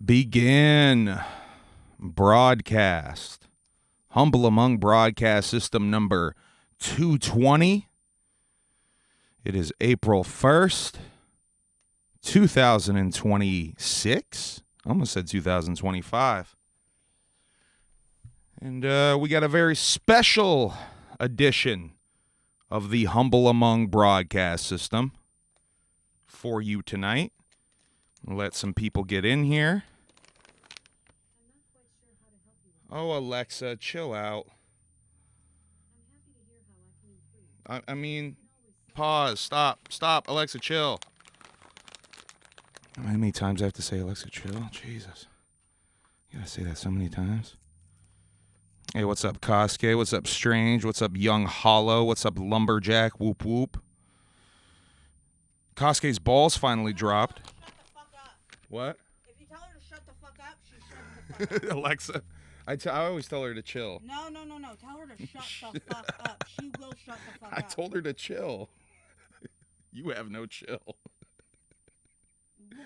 Begin broadcast. Humble Among broadcast system number 220. It is April 1st, 2026. I almost said 2025. And we got a very special edition of the Humble Among broadcast system for you tonight. I'll let some people get in here. Oh, Alexa, chill out. I mean, pause, stop, Alexa, chill. How many times I have to say Alexa, chill? Jesus. You gotta say that so many times. Hey, what's up, Kosuke? What's up, Strange? What's up, Young Hollow? What's up, Lumberjack? Whoop, whoop. Kosuke's balls finally dropped. Shut the fuck up. What? If you tell her to shut the fuck up, she shuts the fuck up. Alexa, I always tell her to chill. No. Tell her to shut the fuck up. She will shut the fuck up. I told her to chill. You have no chill. Well,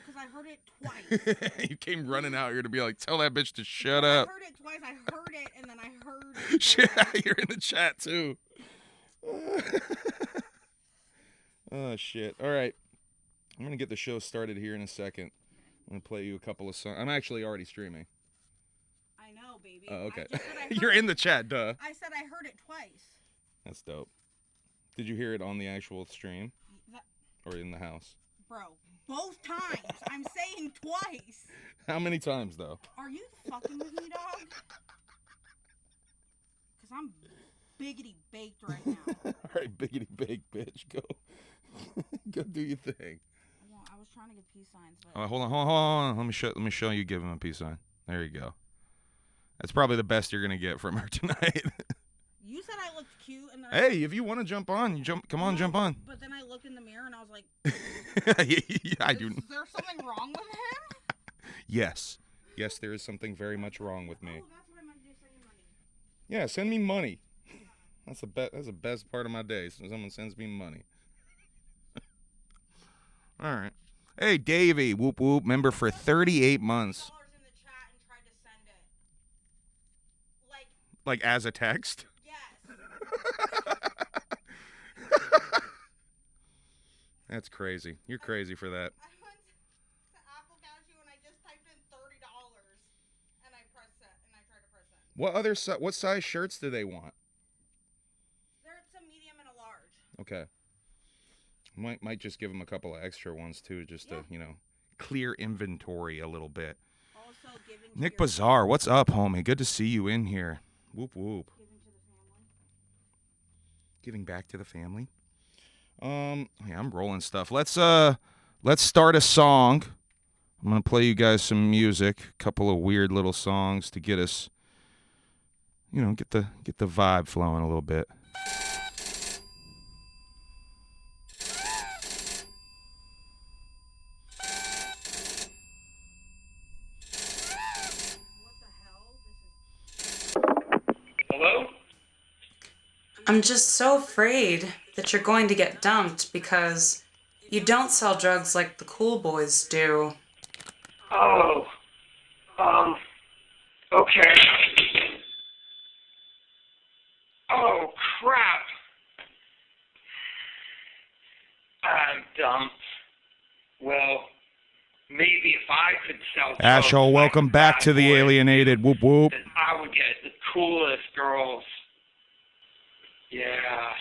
because I heard it twice. You came running out here to be like, tell that bitch to shut up. I heard it twice. I heard it, and then I heard it. Shit, you're in the chat, too. Oh, shit. All right. I'm going to get the show started here in a second. I'm going to play you a couple of songs. I'm actually already streaming. I know, baby. Oh, okay. You're in the chat, duh. I said I heard it twice. That's dope. Did you hear it on the actual stream? Or in the house? Bro, both times. I'm saying twice. How many times, though? Are you fucking with me, dog? Because I'm biggity baked right now. All right, biggity baked, bitch. Go do your thing. Well, I was trying to give peace signs, but... Oh, hold on. Let me show you give him a peace sign. There you go. That's probably the best you're gonna get from her tonight. You said I looked cute, and hey, if you want to jump on, you jump. Come on, jump on. But then I looked in the mirror and I was like, I do. Is there something wrong with him? Yes, there is something very much wrong with me. Oh, that's what I meant to do. Send me money. Yeah, send me money. That's the best part of my day. So someone sends me money. All right. Hey, Davey, whoop whoop, member for 38 months. In the chat and tried to send it. Like as a text? Yes. That's crazy. You're crazy for that. I went to Apple Cashew and I just typed in $30 and I pressed set and I tried to press set. What size shirts do they want? There's a medium and a large. Okay. Might just give them a couple of extra ones too, just to, clear inventory a little bit. Also giving Nick Bazaar, what's up, homie? Good to see you in here. Whoop whoop. Giving to the family. Giving back to the family. Yeah, I'm rolling stuff. Let's start a song. I'm gonna play you guys some music, a couple of weird little songs to get us, get the vibe flowing a little bit. I'm just so afraid that you're going to get dumped because you don't sell drugs like the cool boys do. Oh. Okay. Oh, crap. I'm dumped. Well, maybe if I could sell drugs... Ashel, welcome back to the Alienated. Whoop whoop. Then I would get the coolest girls. Yeah.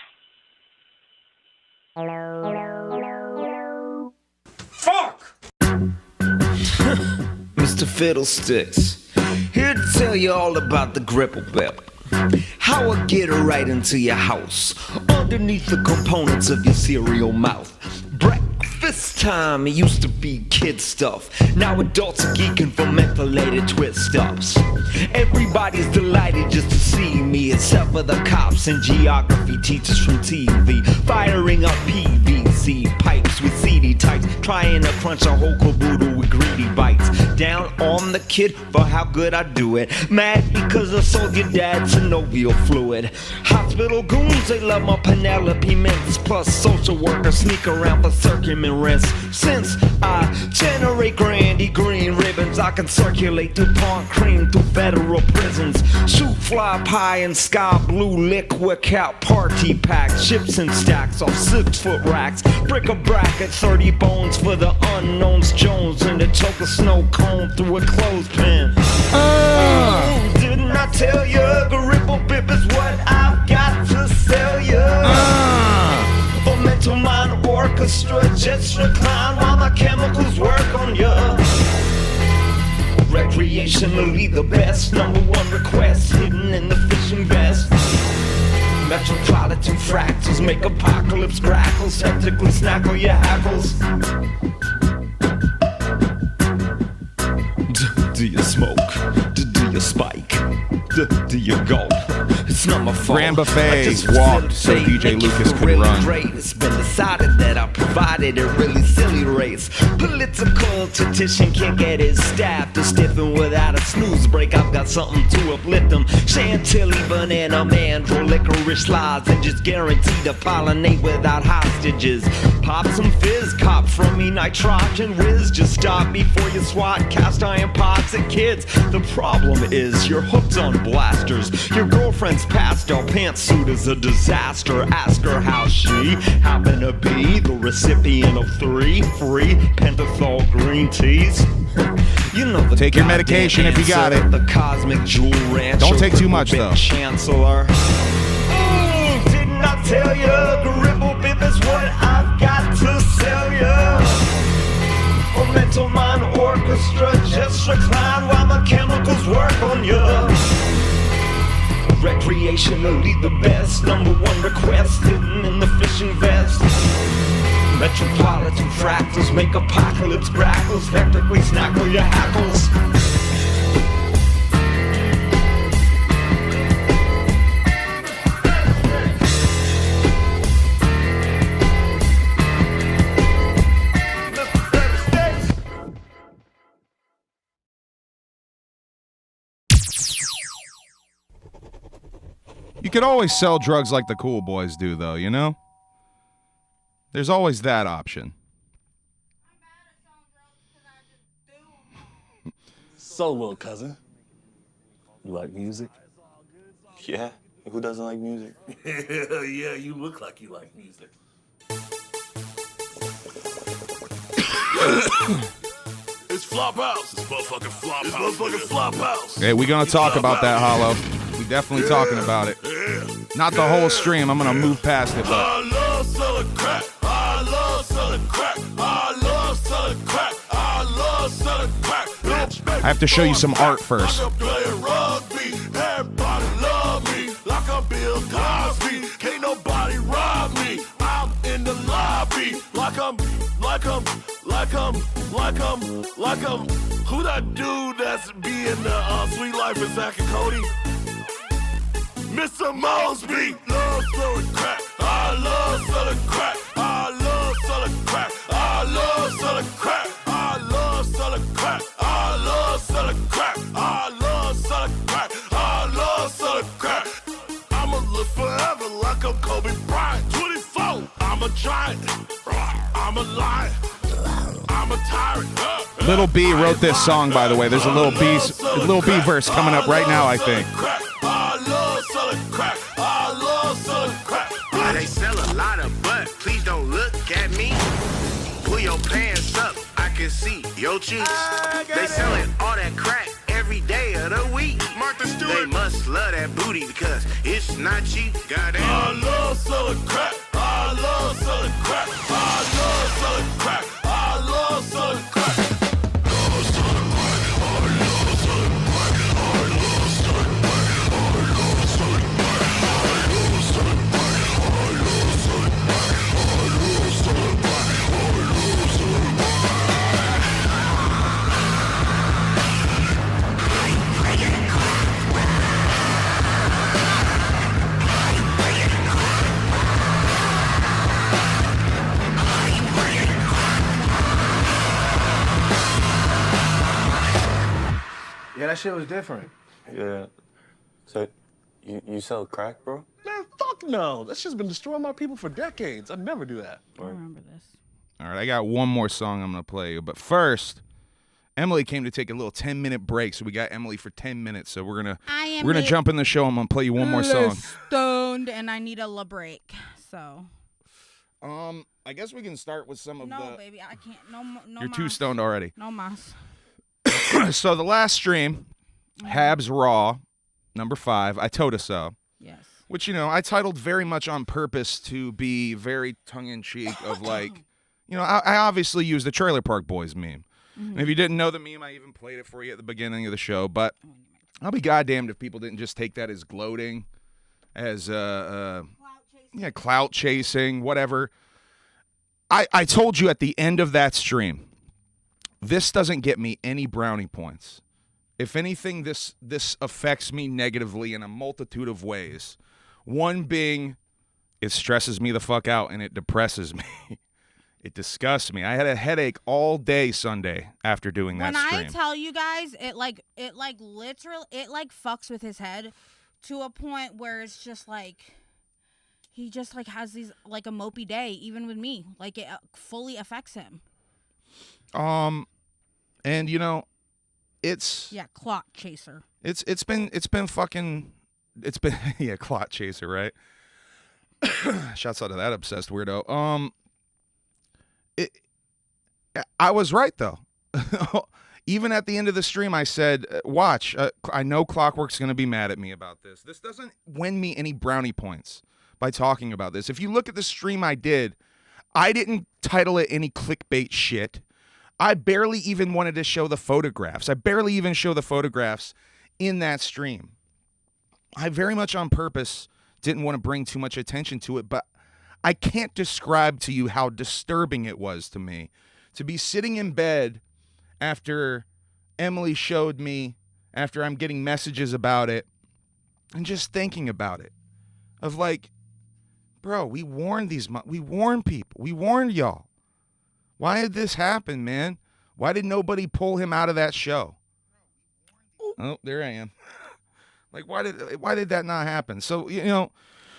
Fuck! Mr. Fiddlesticks, here to tell you all about the Gripple Bell. How I get her right into your house, underneath the components of your cereal mouth. Breakfast time, it used to be kid stuff. Now adults are geeking for mentholated twist-ups. Everybody's delighted just to see me, except for the cops and geography teachers from TV, firing up PVC pipes with CD types, trying to crunch a whole caboodle with greedy bites. Down on the kid for how good I do it. Mad because I sold your dad synovial fluid. Hospital goons, they love my Penelope mints. Plus social workers sneak around for circumrents. Since I generate grandy green ribbons, I I can circulate DuPont cream through federal prisons. Shoot fly pie and sky blue liquid cap party pack. Chips and stacks off 6-foot racks. Brick a brack at 30 bones for the unknowns. Jones and a choke a snow cone through a clothespin. Didn't I tell you? Gripple bip is what I've got to sell you. A mental mind orchestra, just recline while my chemicals work on you. Recreationally the best, #1 request hidden in the fishing vest. Metropolitan fractals make apocalypse grackles, hectically snackle your hackles. Do you smoke? Do you spike? Do you go? It's not my fault. Grand Buffet walked so DJ Lucas could run. Great. It's been decided that I provided a really silly race. Political tradition can't get his staff to stiffen without a snooze break. I've got something to uplift them. Chantilly, banana, mandrill, licorice lies, and just guaranteed to pollinate without hostages. Pop some fizz, cop from me nitrogen whiz. Just stop before you swat cast iron pots at kids. The problem is you're hooked on blasters. Your girlfriend's pastel pantsuit is a disaster. Ask her how she happened to be the recipient of 3 free pentothal green teas. You know the take your medication if you got it. The cosmic jewel rancher. Don't take too much though. Chancellor. Didn't I tell you? Gribble bib is what I've got to sell you. A mental mind orchestra, just recline while my chemicals work on you. Recreationally the best, #1 request hidden in the fishing vest. Metropolitan fractals make apocalypse grackles, hectically snackle your hackles. You could always sell drugs like the cool boys do, though, you know? There's always that option. So, little cousin, you like music? Yeah, who doesn't like music? Yeah, you look like you like music. It's Flophouse. It's motherfucking Flophouse. It's motherfucking Flophouse. Hey, we're going to talk about that, Hollow. We definitely talking about it. Not the whole stream. I'm going to move past it, but... I love selling crack. I love selling crack. I love selling crack. I love selling crack. I have to show you some art first. Like I'm playing rugby. Everybody love me. Like I'm Bill Cosby. Can't nobody rob me. I'm in the lobby. Who that dude that's be in the Sweet Life of Zach and Cody? Mr. Mosby. Love selling crack. I love selling crack. I love selling crack. I love selling crack. I love selling crack. I love selling crack. I love selling crack. I love selling crack. I'ma live forever like I'm Kobe Bryant. 24. I'm a giant. I'm a lion. I'm a tyrant. Little B wrote this song, by the way. There's a Little B verse coming up right now, I think. I love selling crack. I love selling crack. They sell a lot of butt. Please don't look at me. Pull your pants up. I can see your cheeks. They selling all that crack every day of the week. Martha Stewart. They must love that booty because it's not cheap. Goddamn. I love selling crack. I love selling crack. I love selling crack. I love selling crack. Yeah, that shit was different. Yeah. So, you sell crack, bro? Man, fuck no. That shit's been destroying my people for decades. I'd never do that. I remember this. All right, I got one more song I'm going to play you. But first, Emily came to take a little 10-minute break, so we got Emily for 10 minutes. So we're gonna jump in the show. I'm gonna play you one more song. Stoned, and I need a la break. So. I guess we can start with some of the. No, baby, I can't. No. You're too stoned already. No mas. So the last stream, HABS Raw, number 5. I told us so. Yes. Which, I titled very much on purpose to be very tongue-in-cheek of like, I obviously used the Trailer Park Boys meme. And if you didn't know the meme, I even played it for you at the beginning of the show. But I'll be goddamned if people didn't just take that as gloating, as clout chasing, whatever. I told you at the end of that stream, this doesn't get me any brownie points. If anything, this affects me negatively in a multitude of ways. One being, it stresses me the fuck out and it depresses me. It disgusts me. I had a headache all day Sunday after doing that stream. When I tell you guys, it literally fucks with his head to a point where it's just like he just like has these like a mopey day, even with me. Like it fully affects him. And it's clout chaser. It's been clout chaser, right? Shouts out to that obsessed weirdo. I was right though. Even at the end of the stream, I said, "Watch, I know Clockwork's going to be mad at me about this. This doesn't win me any brownie points by talking about this. If you look at the stream I didn't title it any clickbait shit. I barely even wanted to show the photographs. I barely even show the photographs in that stream. I very much on purpose didn't want to bring too much attention to it, but I can't describe to you how disturbing it was to me to be sitting in bed after Emily showed me, after I'm getting messages about it, and just thinking about it. Of like, bro, we warned people. We warned y'all. Why did this happen, man? Why did nobody pull him out of that show? Oh, there I am. Like, why did that not happen? So,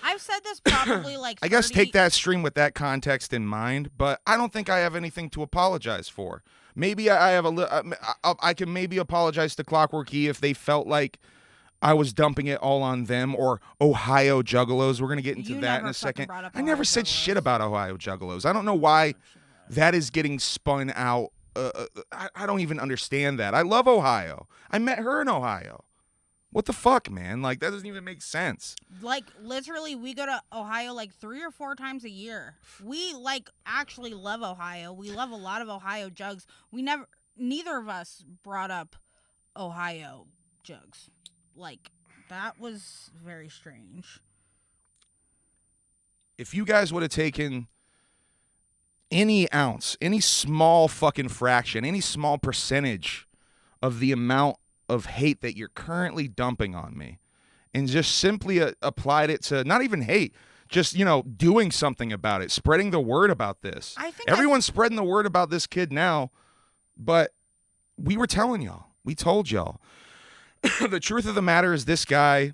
I've said this probably like 30... I guess take that stream with that context in mind, but I don't think I have anything to apologize for. Maybe I have I can maybe apologize to Clockwork E if they felt like I was dumping it all on them, or Ohio Juggalos. We're going to get into that in a second. I never said shit about Ohio Juggalos. I don't know why that is getting spun out. I don't even understand that. I love Ohio. I met her in Ohio. What the fuck, man? Like, that doesn't even make sense. Like, literally, we go to Ohio like 3 or 4 times a year. We, actually love Ohio. We love a lot of Ohio jugs. Neither of us brought up Ohio jugs. Like, that was very strange. If you guys would have taken any ounce, any small fucking fraction, any small percentage of the amount of hate that you're currently dumping on me, and just simply applied it to not even hate, just doing something about it, spreading the word about this. I think everyone's spreading the word about this kid now, but we were telling y'all, we told y'all. The truth of the matter is, this guy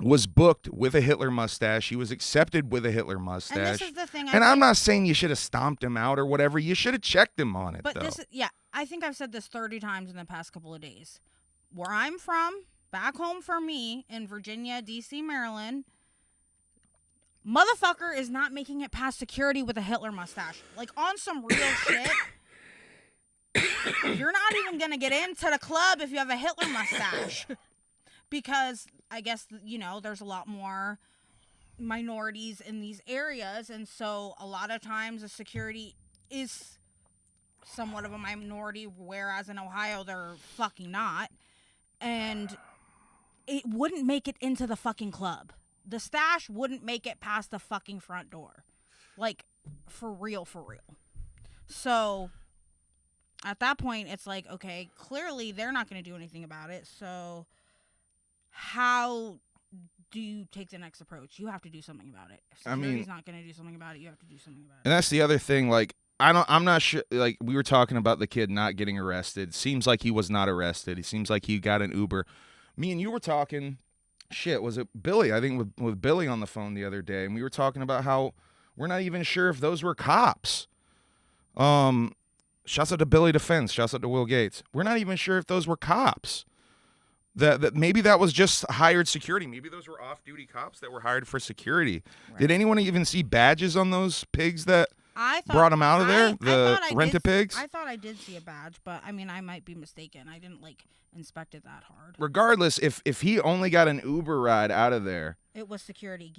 was booked with a Hitler mustache. He was accepted with a Hitler mustache. And this is the thing. I'm not saying you should have stomped him out or whatever. You should have checked him on it. But though. I think I've said this 30 times in the past couple of days. Where I'm from, back home for me, in Virginia, D.C., Maryland, motherfucker is not making it past security with a Hitler mustache. Like, on some real shit, you're not even going to get into the club if you have a Hitler mustache. Because, I guess, there's a lot more minorities in these areas, and so a lot of times the security is somewhat of a minority, whereas in Ohio, they're fucking not. And it wouldn't make it into the fucking club. The stash wouldn't make it past the fucking front door. Like, for real, for real. So, at that point, it's like, okay, clearly they're not going to do anything about it. So, how do you take the next approach? You have to do something about it. If security's not going to do something about it, you have to do something about it. And that's the other thing, like, I'm not sure, like, we were talking about the kid not getting arrested. Seems like he was not arrested. It seems like he got an Uber. Me and you were talking, was it Billy? I think with Billy on the phone the other day, and we were talking about how we're not even sure if those were cops. Shouts out to Billy Defense. Shouts out to Will Gates. We're not even sure if those were cops. That maybe that was just hired security. Maybe those were off-duty cops that were hired for security. Right. Did anyone even see badges on those pigs that brought them out of there? The rent-a-pigs? I thought I did see a badge, but I mean, I might be mistaken. I didn't inspect it that hard. Regardless, if he only got an Uber ride out of there, it was security.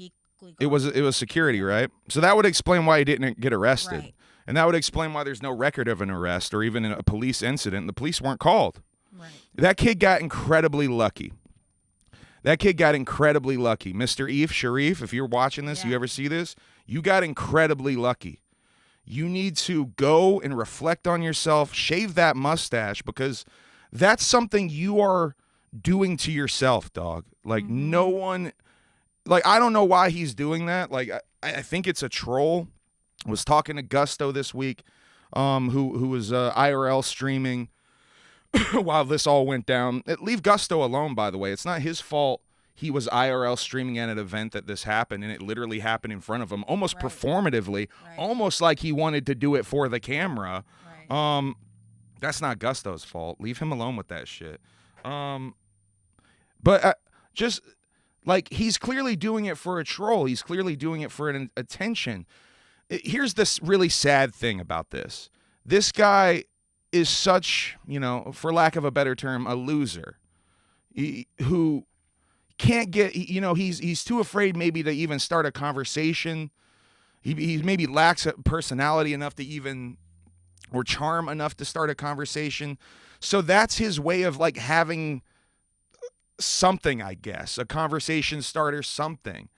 It was security, right? So that would explain why he didn't get arrested, right. And that would explain why there's no record of an arrest or even a police incident. The police weren't called. Right. That kid got incredibly lucky. Mr. Sharif, if you're watching this, you ever see this, you got incredibly lucky. You need to go and reflect on yourself, shave that mustache, because that's something you are doing to yourself, dog. Like, no one, like, I don't know why he's doing that. Like, I think it's a troll. I was talking to Gusto this week, who was IRL streaming while this all went down. Leave Gusto alone, by the way. It's not his fault. He was IRL streaming at an event that this happened, and it literally happened in front of him, almost performatively, almost like he wanted to do it for the camera. Right. That's not Gusto's fault. Leave him alone with that shit. But just, like, he's clearly doing it for a troll. He's clearly doing it for an attention. Here's this really sad thing about this. This guy is such, for lack of a better term, a loser who can't get, he's too afraid maybe to even start a conversation. He maybe lacks a personality enough to even, or charm enough to start a conversation. So that's his way of like having something, I guess, a conversation starter, something.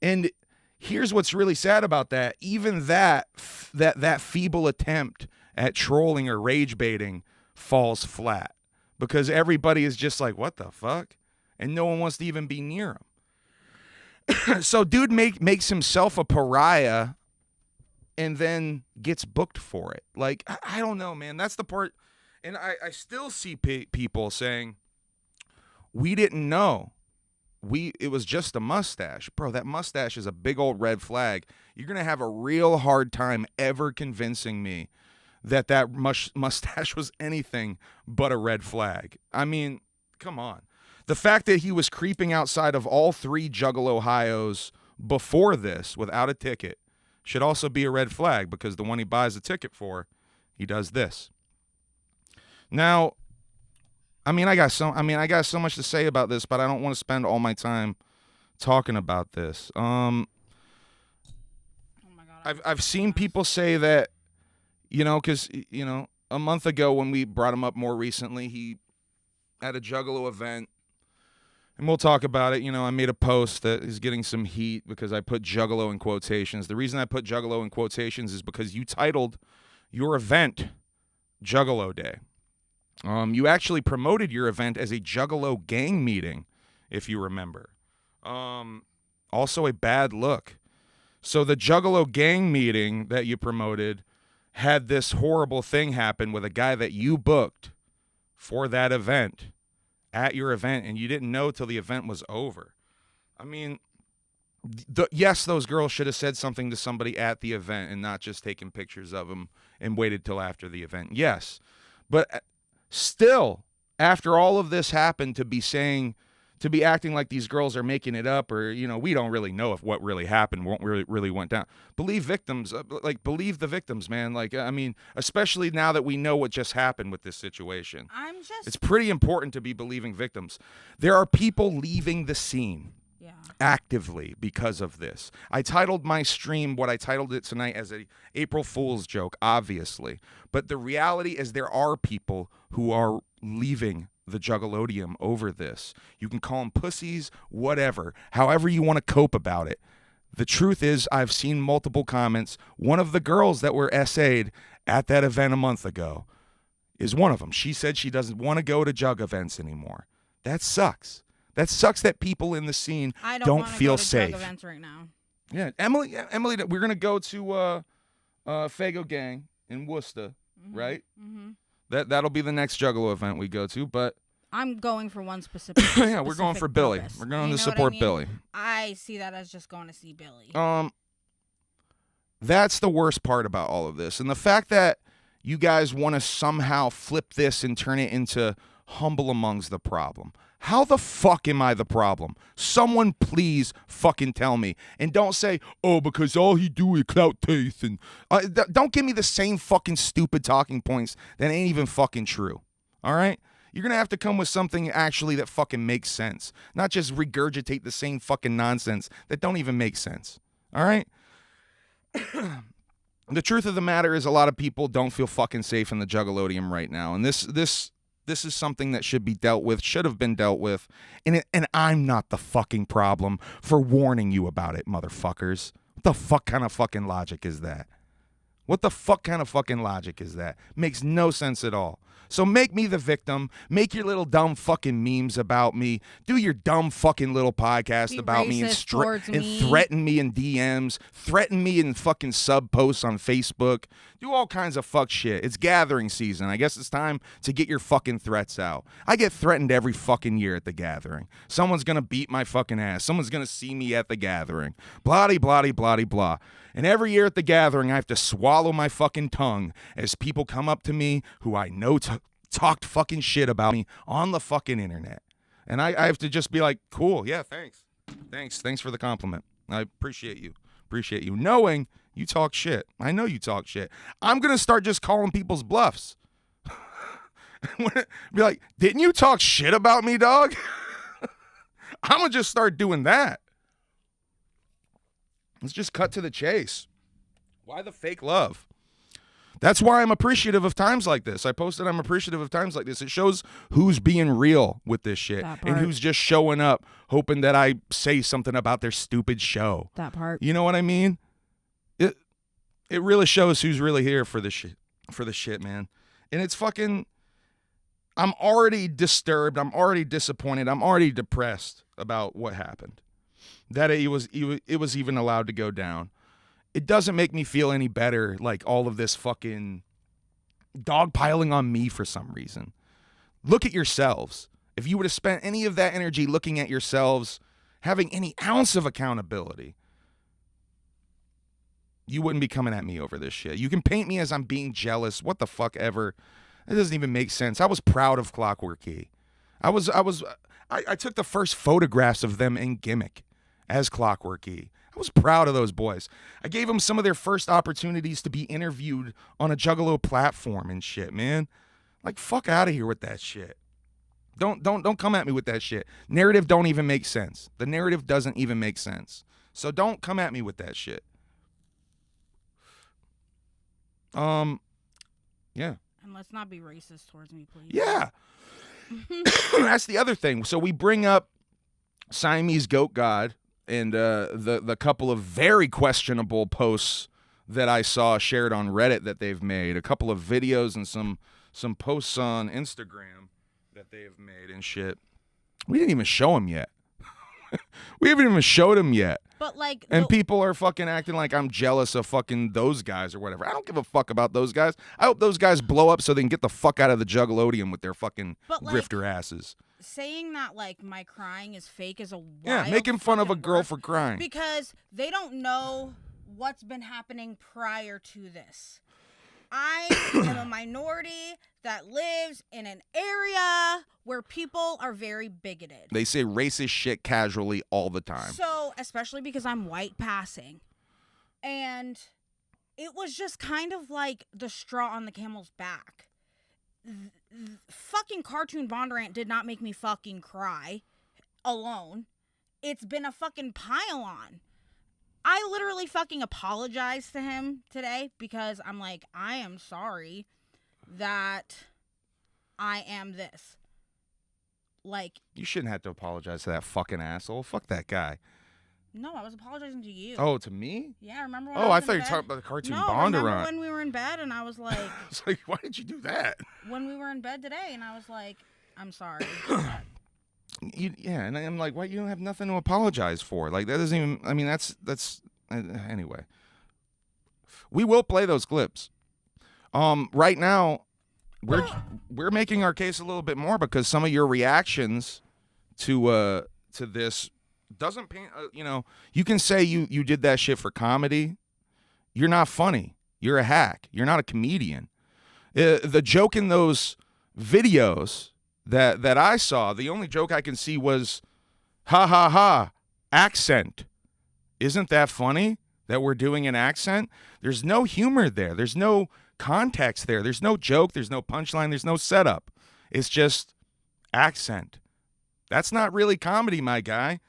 And here's what's really sad about that. Even that feeble attempt at trolling or rage baiting falls flat because everybody is just like, what the fuck? And no one wants to even be near him. So dude makes himself a pariah and then gets booked for it. Like, I don't know, man. That's the part. And I still see people saying, we didn't know. It was just a mustache. Bro, that mustache is a big old red flag. You're going to have a real hard time ever convincing me that mustache was anything but a red flag. I mean, come on. The fact that he was creeping outside of all 3 Juggalo Ohios before this without a ticket should also be a red flag because the one he buys a ticket for, he does this. Now, I got so much to say about this, but I don't want to spend all my time talking about this. Oh my God, I've seen people say that, because, a month ago when we brought him up more recently, he had a Juggalo event, and we'll talk about it. I made a post that is getting some heat because I put Juggalo in quotations. The reason I put Juggalo in quotations is because you titled your event Juggalo Day. You actually promoted your event as a Juggalo gang meeting, if you remember. Also a bad look. So the Juggalo gang meeting that you promoted had this horrible thing happen with a guy that you booked for that event at your event, and you didn't know till the event was over. I mean, yes, those girls should have said something to somebody at the event and not just taken pictures of them and waited till after the event. Yes, but still, after all of this happened, to be acting like these girls are making it up, or we don't really know if what really happened, what really went down. Believe victims, believe the victims, man. Especially now that we know what just happened with this situation. It's pretty important to be believing victims. There are people leaving the scene. Yeah. Actively because of this. I titled my stream what I titled it tonight as a April Fool's joke, obviously. But the reality is there are people who are leaving the Juggalodium over this. You can call them pussies, whatever, however you want to cope about it. The truth is I've seen multiple comments. One of the girls that were essayed at that event a month ago is one of them. She said she doesn't want to go to Jug events anymore. That sucks. That sucks that people in the scene don't feel safe. Drug events right now. Yeah, Emily, we're gonna go to Fago Gang in Worcester, right? Mm-hmm. That'll be the next Juggalo event we go to. But I'm going for one specific. Yeah, we're going for Billy. We're going to support Billy. I see that as just going to see Billy. That's the worst part about all of this, and the fact that you guys want to somehow flip this and turn it into humble amongst the problem. How the fuck am I the problem? Someone please fucking tell me. And don't say, oh, because all he do is clout teeth. And don't give me the same fucking stupid talking points that ain't even fucking true. All right? You're going to have to come with something actually that fucking makes sense. Not just regurgitate the same fucking nonsense that don't even make sense. All right? The truth of the matter is a lot of people don't feel fucking safe in the Juggalodium right now. And this is something that should be dealt with, should have been dealt with. And I'm not the fucking problem for warning you about it, motherfuckers. What the fuck kind of fucking logic is that? What the fuck kind of fucking logic is that? Makes no sense at all. So make me the victim. Make your little dumb fucking memes about me. Do your dumb fucking little podcast about me and threaten me in DMs. Threaten me in fucking sub posts on Facebook. Do all kinds of fuck shit. It's gathering season. I guess it's time to get your fucking threats out. I get threatened every fucking year at the gathering. Someone's gonna beat my fucking ass. Someone's gonna see me at the gathering. Blah, blah, blah, blah. And every year at the gathering, I have to swallow my fucking tongue as people come up to me who I know talked fucking shit about me on the fucking internet. And I have to just be like, cool, yeah, thanks. Thanks for the compliment. I appreciate you. Knowing you talk shit. I know you talk shit. I'm going to start just calling people's bluffs. Be like, didn't you talk shit about me, dog? I'm going to just start doing that. Let's just cut to the chase. Why the fake love? That's why I'm appreciative of times like this. I posted I'm appreciative of times like this. It shows who's being real with this shit and who's just showing up hoping that I say something about their stupid show. That part. You know what I mean? It really shows who's really here for the shit, man. And it's fucking, I'm already disturbed. I'm already disappointed. I'm already depressed about what happened. That it was even allowed to go down. It doesn't make me feel any better, like all of this fucking dogpiling on me for some reason. Look at yourselves. If you would have spent any of that energy looking at yourselves, having any ounce of accountability, you wouldn't be coming at me over this shit. You can paint me as I'm being jealous. What the fuck ever. It doesn't even make sense. I was proud of Clockwork Key. I took the first photographs of them in Gimmick as Clockwork Key. I was proud of those boys. I gave them some of their first opportunities to be interviewed on a Juggalo platform and shit, man. Like, fuck out of here with that shit. Don't come at me with that shit. Narrative don't even make sense. The narrative doesn't even make sense. So don't come at me with that shit. Yeah. And let's not be racist towards me, please. Yeah. That's the other thing. So we bring up Siamese Goat God and the couple of very questionable posts that I saw shared on Reddit that they've made, a couple of videos and some posts on Instagram that they've made and shit. We didn't even show them yet. We haven't even showed them yet. But like, and people are fucking acting like I'm jealous of fucking those guys or whatever. I don't give a fuck about those guys. I hope those guys blow up so they can get the fuck out of the Juggalodium with their fucking grifter asses. Saying that like my crying is fake is a wild making fun of a girl for crying because they don't know what's been happening prior to this. I am a minority that lives in an area where people are very bigoted. They say racist shit casually all the time. So, especially because I'm white passing. And it was just kind of like the straw on the camel's back. Fucking cartoon Bondurant did not make me fucking cry alone. It's been a fucking pile-on. I literally fucking apologized to him today because I'm like, I am sorry that I am this. Like, you shouldn't have to apologize to that fucking asshole. Fuck that guy. No, I was apologizing to you. Oh, to me? Yeah, remember when I I thought you were talking about the cartoon Bondurant. Remember when we were in bed and I was like... It's like, why did you do that? When we were in bed today and I was like, I'm sorry. And I'm like, why? You don't have nothing to apologize for. Like, that doesn't even... I mean, that's anyway. We will play those clips. Right now, we're making our case a little bit more because some of your reactions to this doesn't paint, you can say you did that shit for comedy. You're not funny. You're a hack. You're not a comedian. The joke in those videos that I saw, the only joke I can see was, ha ha ha, accent. Isn't that funny that we're doing an accent? There's no humor there. There's no context there. There's no joke. There's no punchline. There's no setup. It's just accent. That's not really comedy, my guy.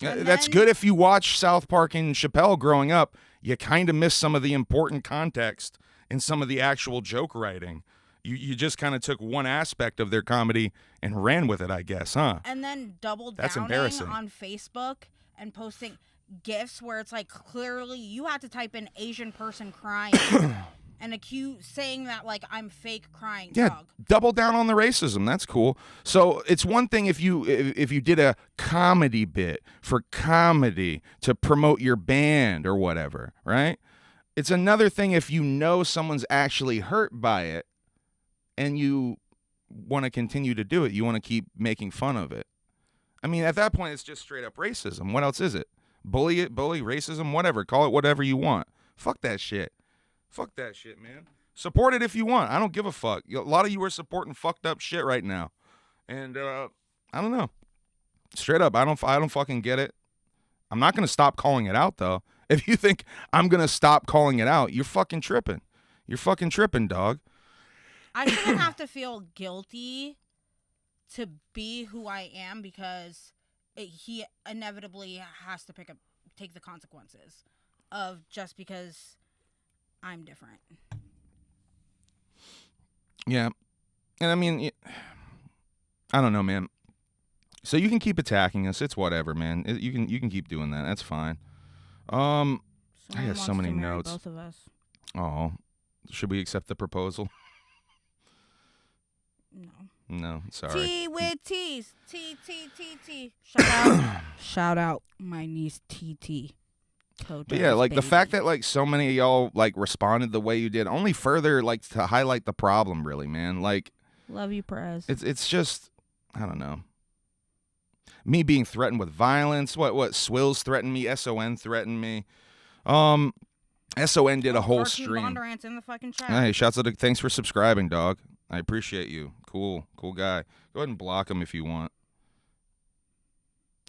That's good if you watch South Park and Chappelle growing up. You kind of miss some of the important context in some of the actual joke writing. You just kind of took one aspect of their comedy and ran with it, I guess, huh? And then doubled That's down embarrassing. on Facebook and posting GIFs where it's like clearly you had to type in Asian person crying and saying that like I'm fake crying. Yeah, dog. double down on the racism. That's cool. So it's one thing if you did a comedy bit for comedy to promote your band or whatever, right? It's another thing if you know someone's actually hurt by it and you want to continue to do it. You want to keep making fun of it. I mean, at that point, it's just straight up racism. What else is it? Bully, racism, whatever. Call it whatever you want. Fuck that shit. Fuck that shit, man. Support it if you want. I don't give a fuck. A lot of you are supporting fucked up shit right now. And I don't know. Straight up, I don't fucking get it. I'm not going to stop calling it out, though. If you think I'm going to stop calling it out, you're fucking tripping. You're fucking tripping, dog. I shouldn't have to feel guilty to be who I am because he inevitably has to take the consequences of just because I'm different. Yeah. And I mean, I don't know, man. So you can keep attacking us. It's whatever, man. You can keep doing that. That's fine. I got so many notes. Both of us. Oh, should we accept the proposal? No. No, sorry. T with T's. T. Shout out my niece TT. But yeah, like the fact that like so many of y'all like responded the way you did only further like to highlight the problem, really, man. Like, love you, Perez. It's just, I don't know. Me being threatened with violence. What Swills threatened me. SON threatened me. SON did a whole stream. Bondurant's in the fucking chat. Hey, shouts out to, thanks for subscribing, dog. I appreciate you. Cool guy. Go ahead and block him if you want.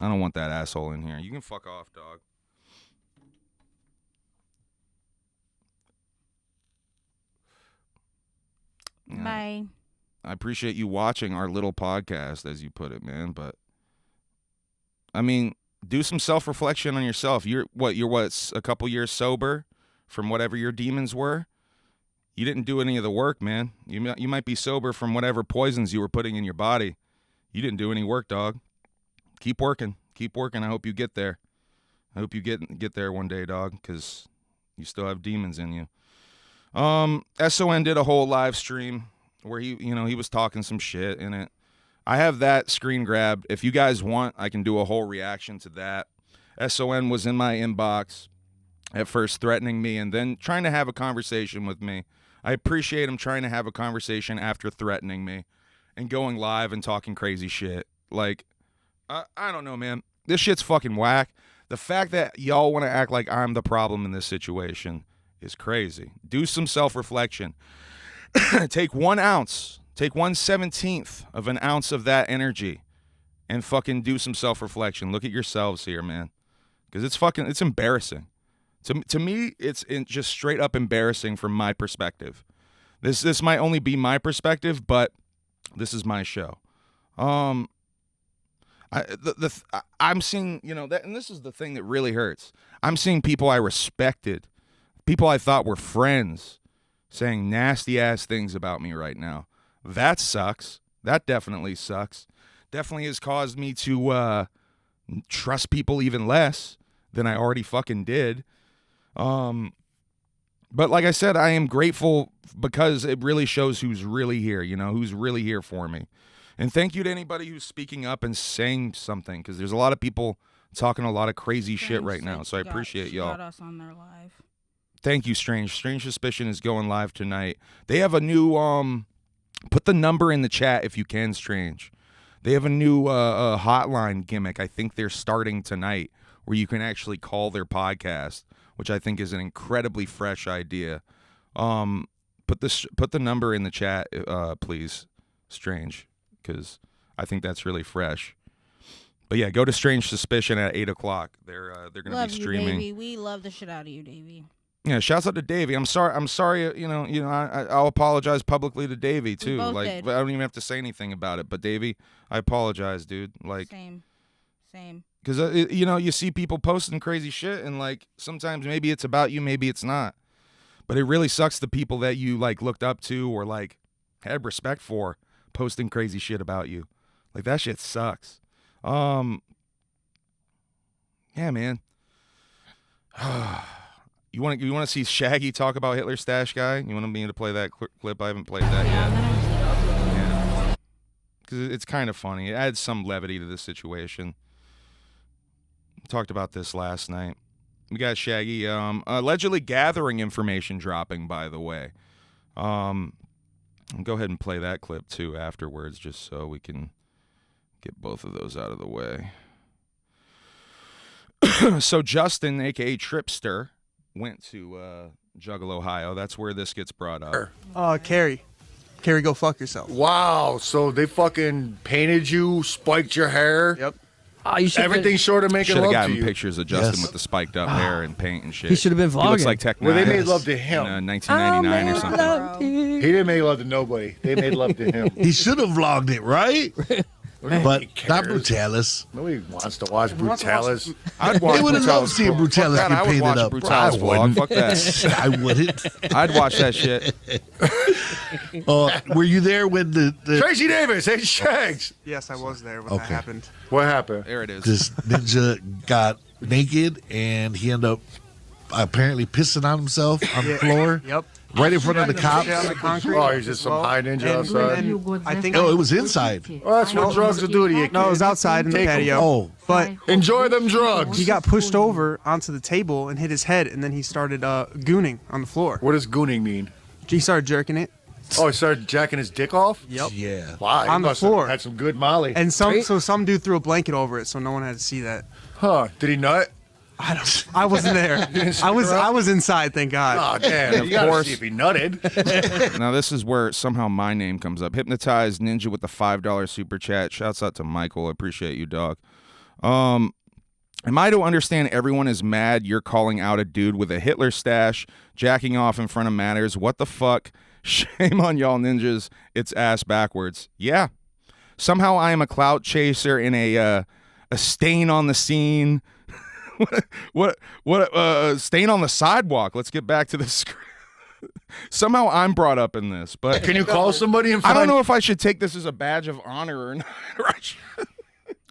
I don't want that asshole in here. You can fuck off, dog. Yeah. Bye. I appreciate you watching our little podcast, as you put it, man. But I mean, do some self-reflection on yourself. You're a couple years sober from whatever your demons were. You didn't do any of the work, man. You might be sober from whatever poisons you were putting in your body. You didn't do any work, dog. Keep working. I hope you get there. I hope you get there one day, dog, because you still have demons in you. SON did a whole live stream where he was talking some shit in it. I have that screen grabbed. If you guys want, I can do a whole reaction to that. SON was in my inbox at first threatening me and then trying to have a conversation with me. I appreciate him trying to have a conversation after threatening me and going live and talking crazy shit. Like, I don't know, man. This shit's fucking whack. The fact that y'all want to act like I'm the problem in this situation is crazy. Do some self-reflection. Take 1 ounce. Take 1/17 of an ounce of that energy and fucking do some self-reflection. Look at yourselves here, man. Because it's embarrassing. To me, it's just straight up embarrassing from my perspective. This might only be my perspective, but this is my show. I'm seeing, that, and this is the thing that really hurts. I'm seeing people I respected, people I thought were friends, saying nasty ass things about me right now. That sucks. That definitely sucks. Definitely has caused me to trust people even less than I already fucking did. But like I said, I am grateful because it really shows who's really here, who's really here for me. And thank you to anybody who's speaking up and saying something, because there's a lot of people talking a lot of crazy shit right now. So I appreciate y'all. Got us on their live. Thank you, Strange. Strange Suspicion is going live tonight. They have a new, put the number in the chat if you can, Strange. They have a new hotline gimmick. I think they're starting tonight where you can actually call their podcast, which I think is an incredibly fresh idea. put the number in the chat, please, Strange, because I think that's really fresh. But yeah, go to Strange Suspicion at 8 o'clock. They're going to be streaming. Love you, Davey. We love the shit out of you, Davey. Yeah, shouts out to Davey. I'm sorry. I'll apologize publicly to Davey too. both Like, did. I don't even have to say anything about it. But Davey, I apologize, dude. Like, Same. because you see people posting crazy shit, and like sometimes maybe it's about you, maybe it's not. But it really sucks the people that you like looked up to or like had respect for posting crazy shit about you. Like that shit sucks. Yeah, man. You want to see Shaggy talk about Hitler Stash Guy? You want me to play that clip? I haven't played that yet. Yeah, because it's kind of funny. It adds some levity to this situation. Talked about this last night. We got Shaggy allegedly gathering information dropping, by the way. I'll go ahead and play that clip too afterwards, just so we can get both of those out of the way. So Justin, a.k.a. Tripster, went to Juggalo, Ohio. That's where this gets brought up. Carrie, go fuck yourself. Wow, so they fucking painted you, spiked your hair. Yep. Everything short of making Should have love to gotten you. pictures of Justin with the spiked up hair and paint and shit. He should have been He looks vlogging. like Tech Well, they Nine made love to him. in 1999 or something. He didn't make love to nobody. They made love to him. He should have vlogged it, right? But not cares? Brutalis. Nobody wants to watch Brutalis. I'd watch They would have loved Brutalis. seeing Fuck Brutalis that, I get would painted watch up. Brutalis I vlog. wouldn't. Fuck that. I wouldn't. I'd watch that shit. Were you there when the Tracy Davis, hey Shags. Yes, I was there when that happened. What happened? There it is. this ninja got naked and he ended up apparently pissing on himself on the floor? Yep. Right in front of the cops? On the concrete. Oh, he's just some high ninja outside. And I think Oh, it was inside. Well, that's what drugs will do to you. no, it was outside in the Take 'em. patio. Oh, But Enjoy them drugs. he got pushed over onto the table and hit his head, and then he started gooning on the floor. What does gooning mean? He started jerking it. Oh, he started jacking his dick off? Yep. yeah. Wow, he On the must have floor. had some good Molly. And some dude threw a blanket over it, so no one had to see that. Huh? Did he nut? I wasn't there. I was inside, thank God. Oh, damn. You gotta course. see if he nutted. Now this is where somehow my name comes up. Hypnotized Ninja with the $5 super chat. Shouts out to Michael. I appreciate you, dog. Am I to understand everyone is mad you're calling out a dude with a Hitler stash, jacking off in front of matters? What the fuck? Shame on y'all ninjas. It's ass backwards. Yeah. Somehow I am a clout chaser in a stain on the scene. What stain on the sidewalk? Let's get back to this. Somehow I'm brought up in this, but Can you call somebody and I find don't know if I should take this as a badge of honor or not.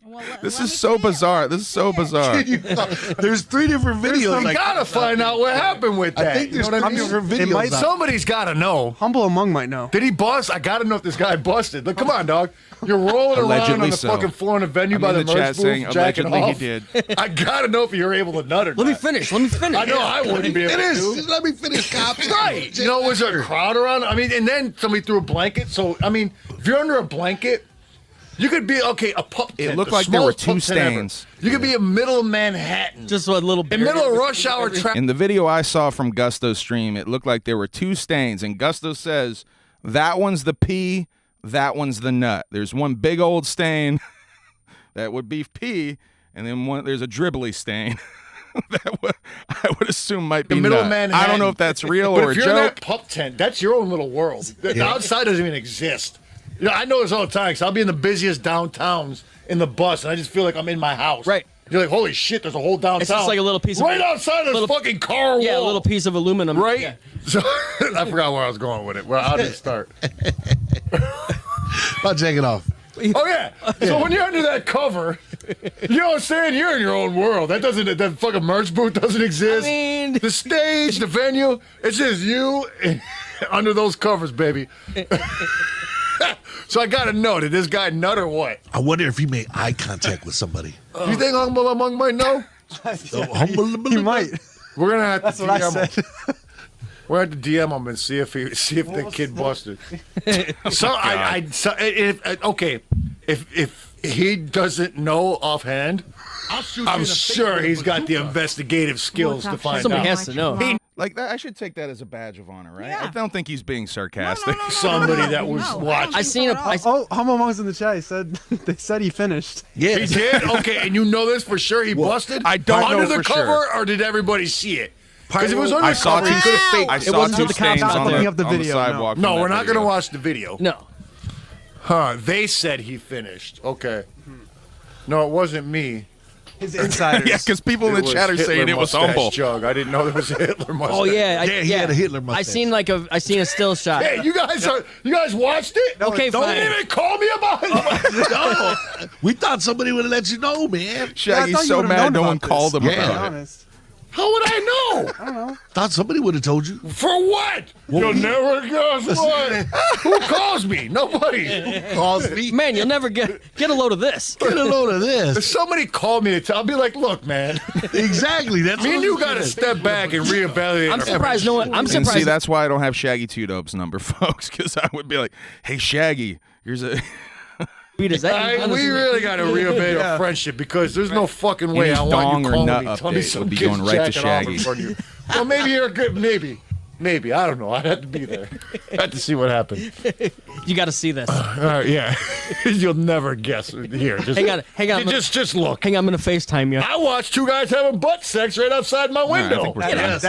Well, This let is me so see it. bizarre. This is so bizarre. There's 3 different videos. You Like, gotta find out what happened with that. I think there's You know what 3 I mean? different It videos. might- out. Somebody's gotta know. Humble Among might know. Did he bust? I gotta know if this guy busted. Look, come on, dog. You're rolling around Allegedly on the so. fucking floor in a venue I'm by in the the chat merch saying booth, jacking allegedly he off. did. I gotta know if you're able to nut or not. Let me finish. I know I wouldn't be able It to. is. Just let me finish, cops. Right. You know, was there a crowd around? I mean, and then somebody threw a blanket. So, I mean, if you're under a blanket, you could be, okay, a pup tent. It looked the like there were smallest 2 pup tent ever. stains. You could be in middle of Manhattan. Just a little bit. In middle of rush hour traffic. In the video I saw from Gusto's stream, it looked like there were 2 stains, and Gusto says that one's the pee, that one's the nut. There's one big old stain that would be pee, and then there's a dribbly stain that I would assume might be The middle nut. of Manhattan. I don't know if that's real But or a if you're in joke. that pup tent, that's your own little world. The outside doesn't even exist. You know, I know this all the time because I'll be in the busiest downtowns in the bus, and I just feel like I'm in my house. Right. You're like, holy shit, there's a whole downtown. It's just like a little piece of right outside of this fucking car Yeah, a wall. little piece of aluminum. Right? Yeah. So I forgot where I was going with it. Well, how did it start? I'll check it off. Oh, yeah. So when you're under that cover, you know what I'm saying? You're in your own world. That fucking merch booth doesn't exist. I mean- The stage, the venue, it's just you under those covers, baby. So I got to know, did this guy nut or what? I wonder if he made eye contact with somebody. You think Humble Among might know? He might. We're going to have to That's what I DM said. him. We're going to have to DM him and see if the kid busted. Okay, if he doesn't know offhand, I'm sure he's got the investigative skills to find Somebody out. has to know. Like that, I should take that as a badge of honor, right? Yeah. I don't think he's being sarcastic. Somebody that was watching. I seen Homo Monks in the chat. He said they said he finished. Yeah, He did? Okay, and you know this for sure? He busted? I don't know under the for cover, sure. or did everybody see it? Because if it was under I the saw cover, he could have faked I it. saw wasn't two until the cops stains got on there. the, Up the on the video, sidewalk. No, from we're that not going to video. watch the video. No. Huh, they said he finished. Okay. No, it wasn't me. His insiders. Yeah, because people in the was chat are Hitler saying it was mustache humble. Jug. I didn't know there was a Hitler mustache. Oh yeah, Yeah, he had a Hitler mustache. I seen a still shot. Hey, you guys watched it? Okay, Don't fine. even call me about it. No, we thought somebody would have let you know, man. Shaggy's so mad no one called him Yeah. about it. Honest. How would I know? I don't know. Thought somebody would have told you. For what? You'll never guess what. Who calls me? Nobody. Calls me. Man, you'll never get a load of this. Get a load of If this. somebody called me, I'll be like, look, man. Exactly. That's Me and what you I'm got to saying. step back and reevaluate. I'm our surprised no one. I'm And see, surprised. that's why I don't have Shaggy Two Dope's number, folks, because I would be like, hey, Shaggy, here's a... Is that, we really got to reevaluate our friendship because there's no fucking way Any I want dong you or calling nut me. Tell me update some would be kid's going right to jacking off in Shaggy. front of you. Well, maybe you're good. Maybe. I don't know. I'd have to be there. I have to see what happened. you got to see this. All right, yeah. You'll never guess. Here, just Hang on. Just look. Hang on, I'm gonna FaceTime you. I watched two guys having butt sex right outside my window. I think we're done.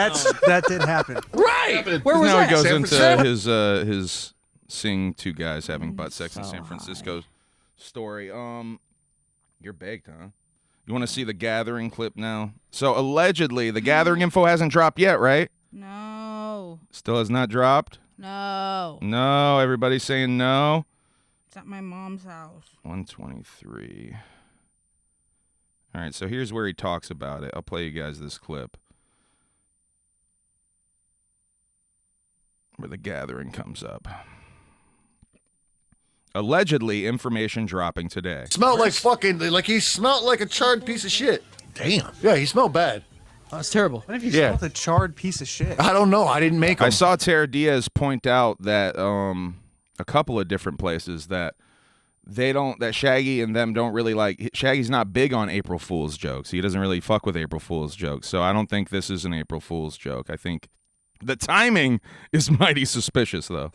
That did happen. Right. Where was Now that? he goes San into Francisco? his seeing two guys having butt sex in San Francisco story. You're baked, huh? You want to see the Gathering clip now? So allegedly, the Gathering info hasn't dropped yet, right? No. Still has not dropped? No. No, everybody's saying no. It's at my mom's house. 123. All right, so here's where he talks about it. I'll play you guys this clip where the Gathering comes up. Allegedly, information dropping today. Smelled like fucking, like he smelled like a charred piece of shit. Damn. Yeah, he smelled bad. Oh, it's terrible. What if you Yeah. smelled a charred piece of shit? I don't know. I didn't make him. I saw Tara Diaz point out that a couple of different places that that Shaggy and them don't really like. Shaggy's not big on April Fool's jokes. He doesn't really fuck with April Fool's jokes. So I don't think this is an April Fool's joke. I think the timing is mighty suspicious, though.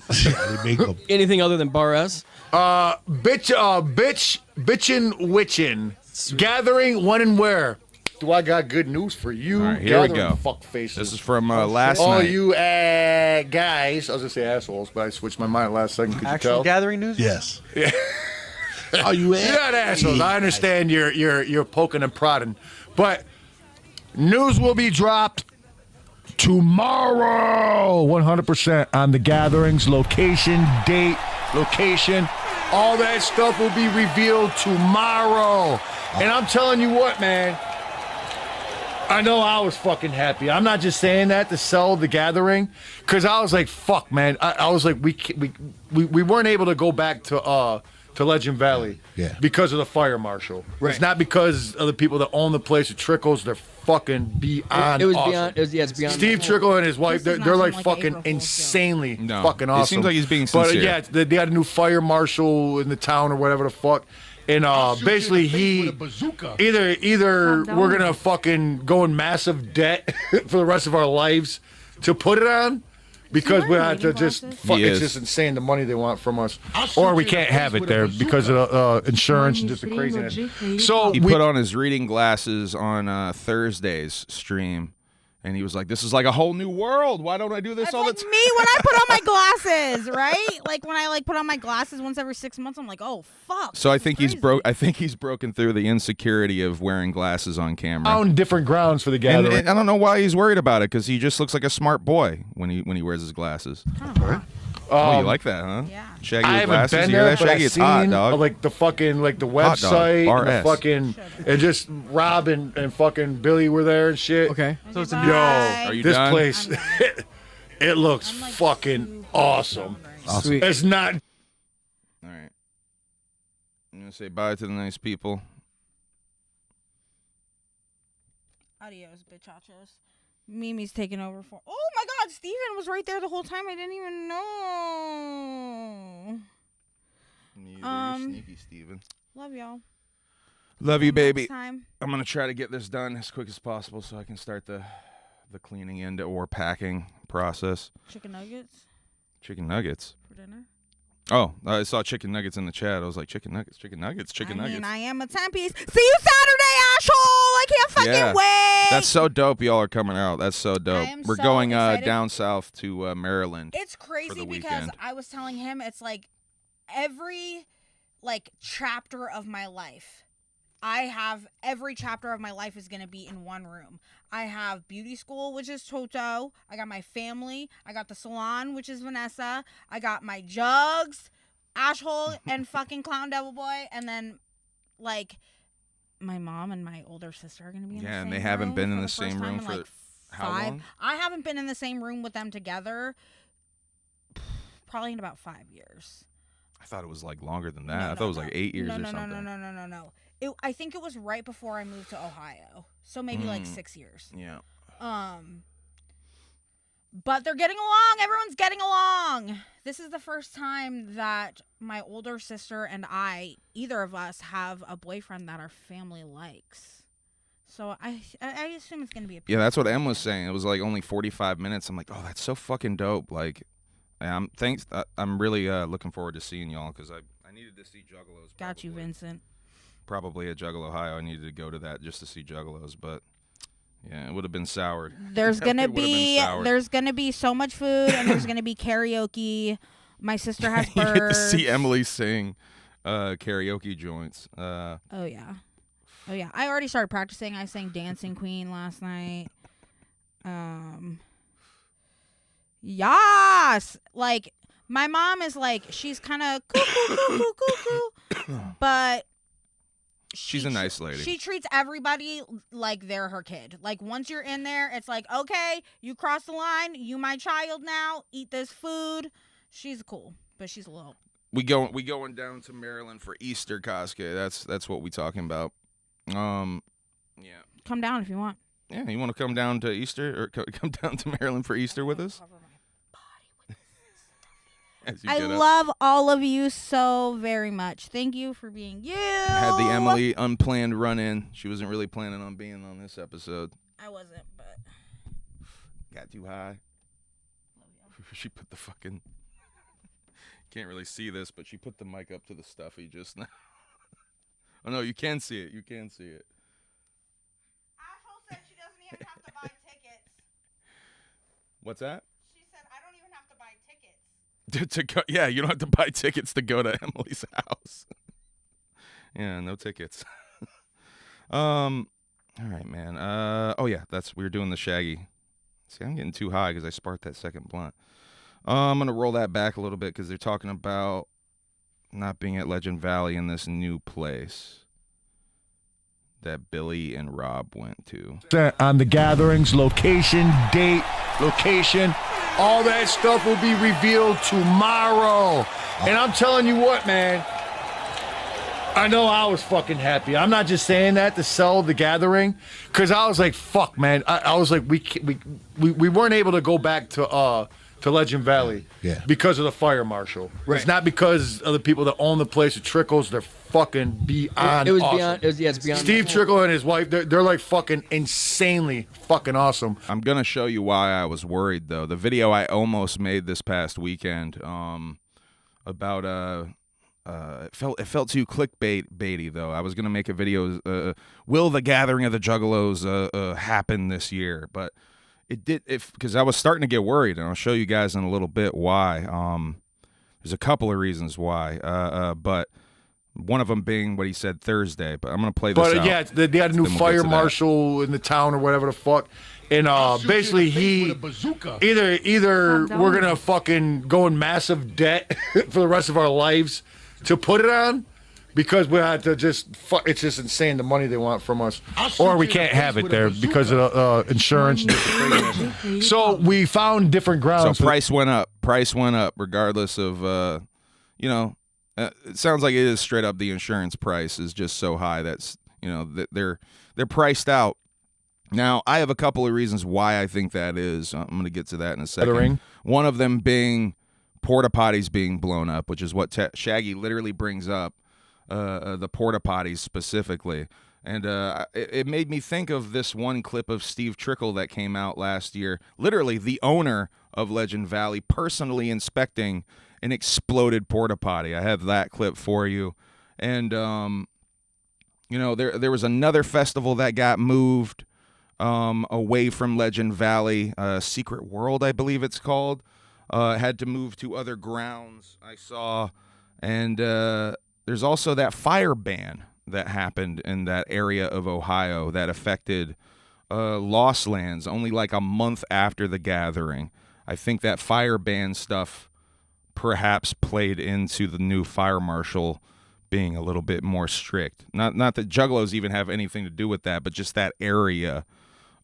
Anything other than Bar S? Bitchin' witchin'. Gathering when and where? Do I got good news for you? All right, here we Gathering go. Fuck faces. This is from last All night. you guys. I was gonna say assholes, but I switched my mind last second. Could you Actual tell? Gathering news? Yes. Yeah. Are you You're not assholes. I understand you're poking and prodding, but news will be dropped tomorrow. 100% on the gatherings, location, date, location. All that stuff will be revealed tomorrow. And I'm telling you what, man. I know I was fucking happy. I'm not just saying that to sell the gathering, because I was like, fuck, man. I was like, we weren't able to go back to Legend Valley because of the fire marshal. Right. It's not because of the people that own the place at Trickles. They're fucking beyond It was awesome. beyond. It's beyond. Steve Trickle and his wife, This is they're not like like fucking April Fool's insanely No. fucking It awesome. seems like he's being But sincere. yeah, they had a new fire marshal in the town or whatever the fuck. And basically he either we're gonna fucking go in massive debt for the rest of our lives to put it on, because we had to just fuck. He It's is. just insane the money they want from us, or we can't have it there because of insurance and just the craziness. So He we put on his reading glasses on Thursday's stream, and he was like, "This is like a whole new world. Why don't I do this That's all like the time?" me when I put on my glasses, right? Like when I put on my glasses once every 6 months, I'm like, oh fuck. So I this think is he's crazy. I think he's broken through the insecurity of wearing glasses on camera. on different grounds for the And, gathering. and I don't know why he's worried about it, because he just looks like a smart boy when he wears his glasses. Oh, you like that, huh? Yeah. Shaggy I with haven't glasses. been You hear there, that, but Shaggy? I've It's hot, seen dog. like the fucking the Hot dog, website, and the RS. fucking, and just Rob and fucking Billy were there and shit. Okay. So it's a Bye. new. Yo, Are you this done? place, it looks fucking awesome. Sweet. It's not. All right. I'm gonna say bye to the nice people. Adios, bitchachos. Mimi's taking over for. Oh my God, Steven was right there the whole time. I didn't even know. Sneaky Steven. Love y'all. Love you, baby. Next time. I'm gonna try to get this done as quick as possible so I can start the the cleaning end or packing process. Chicken nuggets Chicken nuggets. for dinner. Oh, I saw chicken nuggets in the chat. I was like, chicken nuggets, chicken nuggets, chicken I nuggets. mean, I am a 10-piece. See you Saturday, asshole! I can't fucking wait. That's so dope. Y'all are coming out. That's so dope. am We're so going excited. down south to Maryland. It's crazy the because weekend. I was telling him it's like every like chapter of my life. Every chapter of my life is going to be in one room. I have beauty school, which is Toto. I got my family. I got the salon, which is Vanessa. I got my jugs, asshole, and fucking clown devil boy. And then, like, my mom and my older sister are going to be in the same room. Yeah, and they haven't been in for the first same time room in, for like, how 5. long? I haven't been in the same room with them together probably in about 5 years. I thought it was like longer than that. I thought it was like 8 years or something. No. I think it was right before I moved to Ohio. So maybe like 6 years. Yeah. But they're getting along. Everyone's getting along. This is the first time that my older sister and I, either of us, have a boyfriend that our family likes. So I assume it's going to be a Yeah, that's what Em was saying. It was like only 45 minutes. I'm like, oh, that's so fucking dope. Like, I'm really looking forward to seeing y'all because I needed to see Juggalos. Got you, Vincent. Probably at Juggalo, Ohio. I needed to go to that just to see Juggalos, but yeah, it would have been soured. There's gonna It would've been be so much food and there's gonna be karaoke. My sister has you birds. get to see Emily sing karaoke joints. Oh yeah. I already started practicing. I sang Dancing Queen last night. Yas! Like, my mom is like, she's kind of cuckoo, but She's a nice lady. she treats everybody like they're her kid. Like, once you're in there, it's like, okay, you crossed the line. You my child now. Eat this food. She's cool, but she's a little. We going down to Maryland for Easter, Kosuke. That's what we talking about. Yeah. Come down if you want. Yeah, you want to come down to Easter or come down to Maryland for Easter with us? As you I get up. love all of you so very much. Thank you for being you. Had the Emily unplanned run-in. She wasn't really planning on being on this episode. I wasn't, but Got too high. She put the fucking... Can't really see this, but she put the mic up to the stuffy just now. Oh, no, you can see it. You can see it. Asshole said she doesn't even have to buy tickets. What's that? She said, I don't even have to buy tickets. To go, yeah, you don't have to buy tickets to go to Emily's house. Yeah, no tickets. All right, man. Oh yeah, we were doing the Shaggy. See, I'm getting too high because I sparked that second blunt. I'm gonna roll that back a little bit because they're talking about not being at Legend Valley in this new place that Billy and Rob went to. On the gatherings, location, date, location, all that stuff will be revealed tomorrow. And I'm telling you what, man, I know I was fucking happy. I'm not just saying that to sell the gathering, because I was like, fuck, man. I was like, we weren't able to go back to Legend Valley because of the fire marshal. Right. It's not because of the people that own the place. The Trickles, they're fucking beyond It was awesome. beyond. It's beyond. Steve Trickle and his wife, they're like fucking insanely fucking awesome. I'm gonna show you why I was worried though. The video I almost made this past weekend about it felt too clickbaity though. I was gonna make a video. Will the gathering of the Juggalos happen this year? But it did, because I was starting to get worried, and I'll show you guys in a little bit why. There's a couple of reasons why, but one of them being what he said Thursday. But I'm gonna play this out. But yeah, they had a new fire marshal in the town or whatever the fuck, and basically he either we're gonna fucking go in massive debt for the rest of our lives to put it on, because we had to it's just insane the money they want from us, or we can't have it there because of insurance. So we found different grounds. So price went up. Price went up regardless of it sounds like it is straight up the insurance price is just so high that's that they're priced out. Now I have a couple of reasons why I think that is. I'm going to get to that in a second. One of them being porta potties being blown up, which is what Shaggy literally brings up. The porta potties specifically. And it made me think of this one clip of Steve Trickle that came out last year. Literally, the owner of Legend Valley personally inspecting an exploded porta potty. I have that clip for you. And, you know, there was another festival that got moved away from Legend Valley. Secret World, I believe it's called. Had to move to other grounds, I saw. And there's also that fire ban that happened in that area of Ohio that affected Lost Lands only like a month after the gathering. I think that fire ban stuff perhaps played into the new fire marshal being a little bit more strict. Not that Juggalos even have anything to do with that, but just that area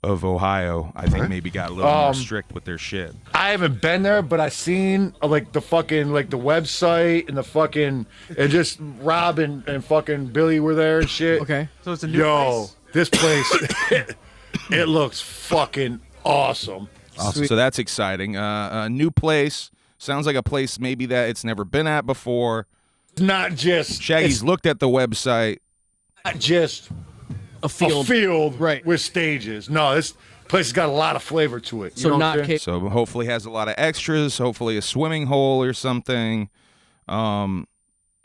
of Ohio, I think maybe got a little more strict with their shit. I haven't been there, but I seen like the fucking like the website and the fucking and just Rob and fucking Billy were there and shit. Okay. So it's a new place? This place it looks fucking awesome. So that's exciting. A new place. Sounds like a place maybe that it's never been at before. Not just Shaggy's looked at the website. Not just a field, right, with stages. No, this place has got a lot of flavor to it. You So know not what I'm saying? So hopefully has a lot of extras. Hopefully a swimming hole or something. You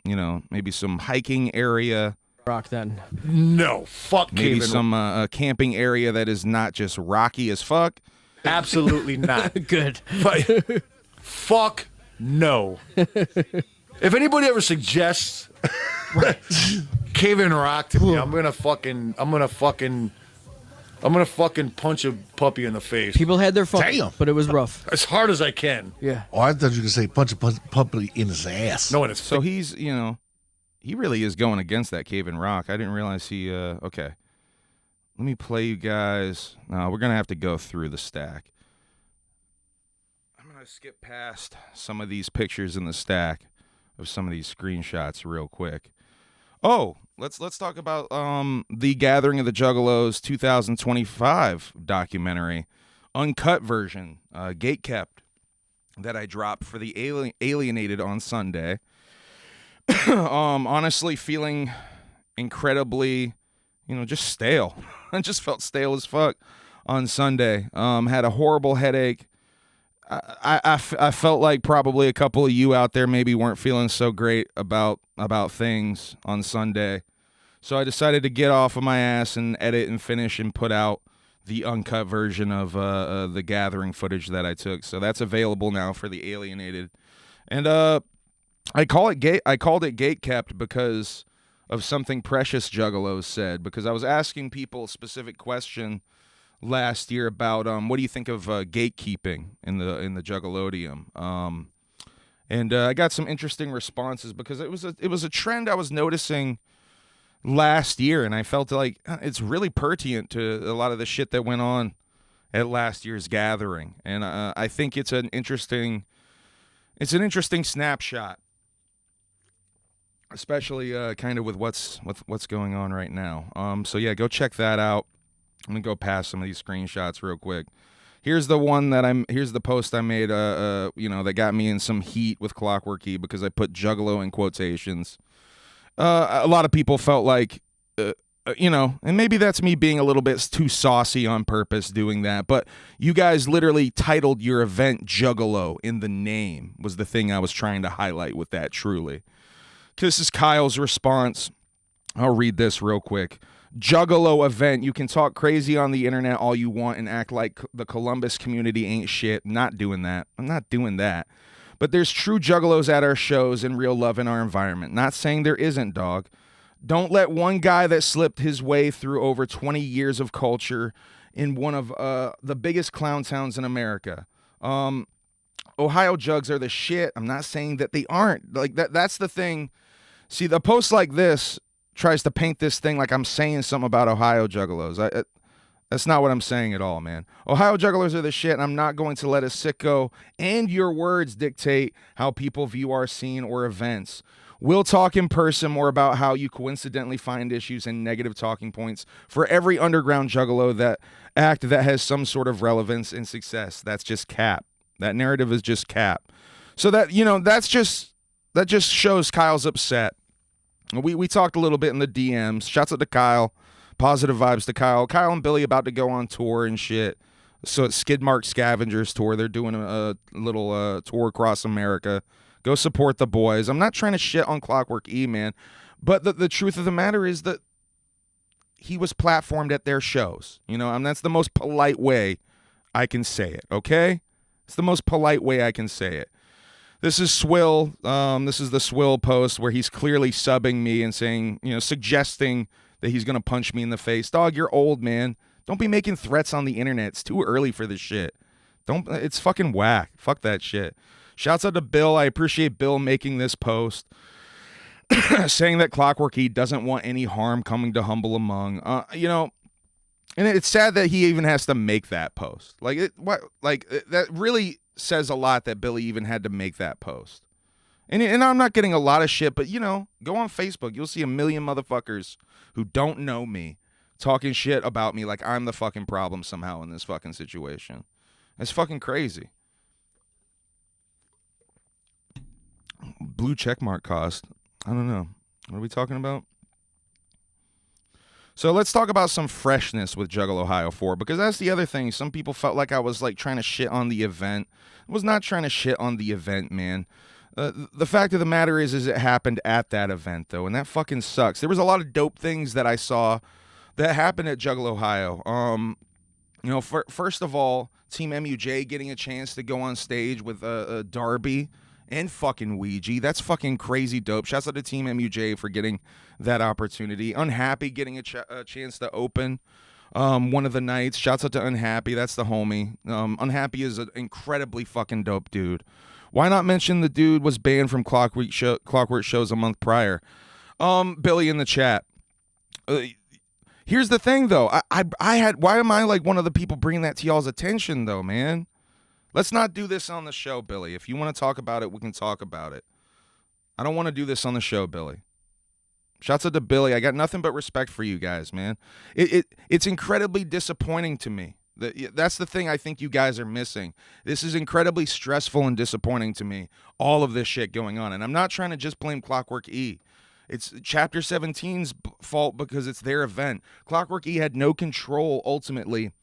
know, maybe some hiking area. Rock then. No, fuck Maybe Cave some camping area that is not just rocky as fuck. Absolutely not. Good. But, fuck no. If anybody ever suggests Cave and Rock to me, I'm gonna fucking punch a puppy in the face. People had their fun, Damn. but it was rough. As hard as I can. Yeah. Oh, I thought you were gonna say punch a puppy in his ass. No, it's So he's, you know, he really is going against that Cave and Rock. I didn't realize he, okay. Let me play you guys. No, we're going to have to go through the stack. I'm going to skip past some of these pictures in the stack of some of these screenshots real quick. Oh, let's talk about the Gathering of the Juggalos 2025 documentary, uncut version, gatekept, that I dropped for the Alienated on Sunday. Honestly, feeling incredibly, you know, just stale. I just felt stale as fuck on Sunday. Had a horrible headache. I felt like probably a couple of you out there maybe weren't feeling so great about things on Sunday. So I decided to get off of my ass and edit and finish and put out the uncut version of the gathering footage that I took. So that's available now for the Alienated. And I called it gatekept because of something Precious Juggalos said, because I was asking people a specific question last year about what do you think of gatekeeping in the Juggalodium, and I got some interesting responses because it was a trend I was noticing last year, and I felt like it's really pertinent to a lot of the shit that went on at last year's gathering, and I think it's an interesting snapshot. Especially kind of with what's going on right now. So yeah, go check that out. I'm gonna go past some of these screenshots real quick. Here's the one here's the post I made. You know, that got me in some heat with Clockwork E because I put Juggalo in quotations. A lot of people felt like, you know, and maybe that's me being a little bit too saucy on purpose doing that. But you guys literally titled your event Juggalo in the name was the thing I was trying to highlight with that. Truly. This is Kyle's response. I'll read this real quick. Juggalo event. You can talk crazy on the internet all you want and act like the Columbus community ain't shit. Not doing that. I'm not doing that. But there's true Juggalos at our shows and real love in our environment. Not saying there isn't, dog. Don't let one guy that slipped his way through over 20 years of culture in one of the biggest clown towns in America. Ohio Jugs are the shit. I'm not saying that they aren't. Like that's the thing. See, the post like this tries to paint this thing like I'm saying something about Ohio Juggalos. That's not what I'm saying at all, man. Ohio Juggalos are the shit, and I'm not going to let a sicko and your words dictate how people view our scene or events. We'll talk in person more about how you coincidentally find issues and negative talking points for every underground Juggalo that has some sort of relevance and success. That's just cap. That narrative is just cap. So that, you know, that just shows Kyle's upset. We talked a little bit in the DMs. Shouts out to Kyle. Positive vibes to Kyle. Kyle and Billy about to go on tour and shit. So it's Skidmark Scavengers Tour. They're doing a little tour across America. Go support the boys. I'm not trying to shit on Clockwork E, man. But the truth of the matter is that he was platformed at their shows. You know, and that's the most polite way I can say it, okay? It's the most polite way I can say it. This is Swill. This is the Swill post where he's clearly subbing me and saying, you know, suggesting that he's going to punch me in the face. Dog, you're old, man. Don't be making threats on the internet. It's too early for this shit. It's fucking whack. Fuck that shit. Shouts out to Bill. I appreciate Bill making this post. Saying that Clockwork E doesn't want any harm coming to Humble Among. You know, and it's sad that he even has to make that post. That really says a lot that Billy even had to make that post. And I'm not getting a lot of shit, but, you know, go on Facebook. You'll see a million motherfuckers who don't know me talking shit about me like I'm the fucking problem somehow in this fucking situation. It's fucking crazy. Blue checkmark cost. I don't know. What are we talking about? So let's talk about some freshness with Juggalo Ohio 4, because that's the other thing. Some people felt like I was like trying to shit on the event. I was not trying to shit on the event, man. The fact of the matter is it happened at that event, though, and that fucking sucks. There was a lot of dope things that I saw that happened at Juggalo Ohio. You know, first of all, Team MUJ getting a chance to go on stage with Darby and fucking Ouija. That's fucking crazy dope. Shouts out to Team MUJ for getting that opportunity. Unhappy getting a chance to open one of the nights. Shouts out to Unhappy. That's the homie. Unhappy is an incredibly fucking dope dude. Why not mention the dude was banned from Clockwork shows a month prior? Billy in the chat. Here's the thing, though. I had. Why am I like one of the people bringing that to y'all's attention, though, man? Let's not do this on the show, Billy. If you want to talk about it, we can talk about it. I don't want to do this on the show, Billy. Shouts out to Billy. I got nothing but respect for you guys, man. It's incredibly disappointing to me. That's the thing I think you guys are missing. This is incredibly stressful and disappointing to me, all of this shit going on. And I'm not trying to just blame Clockwork E. It's Chapter 17's fault because it's their event. Clockwork E had no control, ultimately,